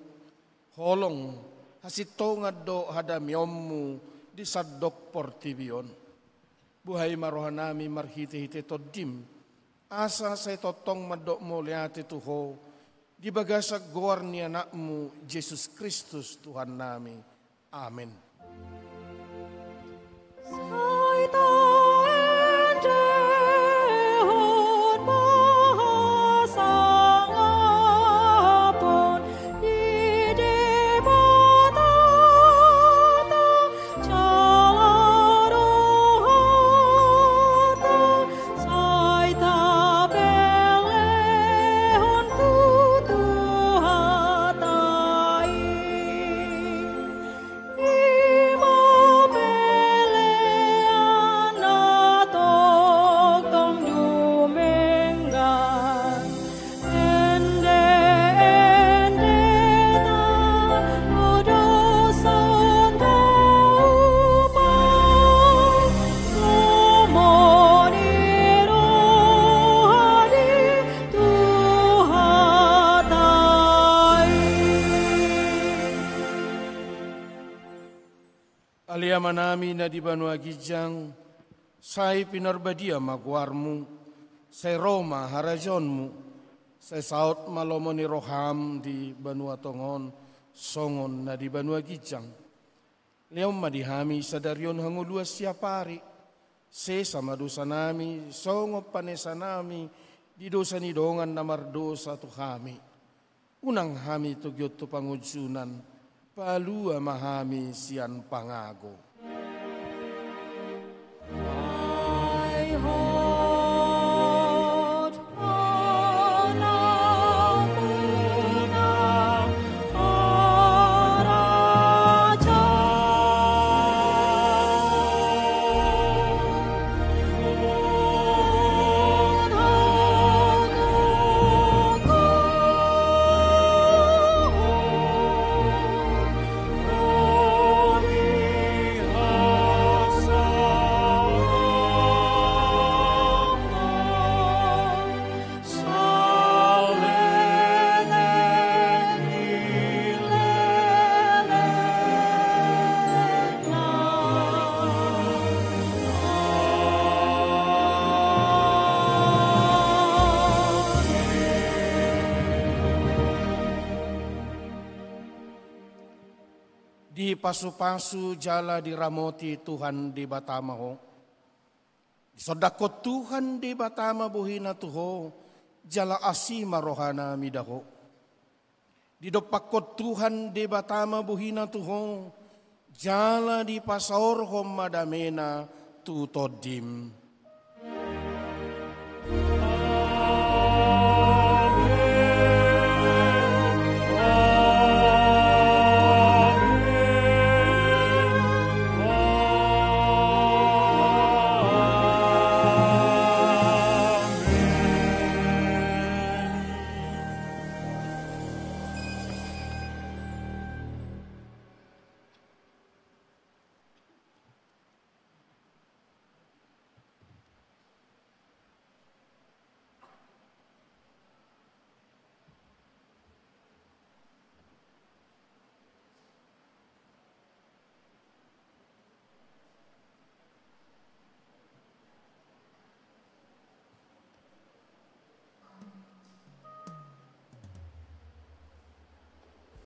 Holong hasitongad do hadamyommu di sadok portibion. Buhay marohanami marhiti-hiti todim. Asa sa totong madok mo liati tuho. Di bagasag gawar ni anakmu, Jesus Kristus Tuhan nami. Amen. Manami na di Banua Gijang, say pinarbadia magwarmu, say Roma harajonmu, say South Malomo ni Roham di Banua Tongon, songon na di Banua Gijang. Leom madihami sa daryon hanguluas siya pari, se sama dosa nami, songo panesa nami, di dosa ni dongan na mardosa tu kami. Unang hami tugyot tu pangudsunan, palua mahami siyan pangago. Di pasu-pasu jala diramoti Tuhan di Batama ho. Sodakot Tuhan di Batama buhina tuho, jala asima rohana midaho. Di dopakot Tuhan di Batama buhina tuho, jala di pasaor hom madamena tutodim.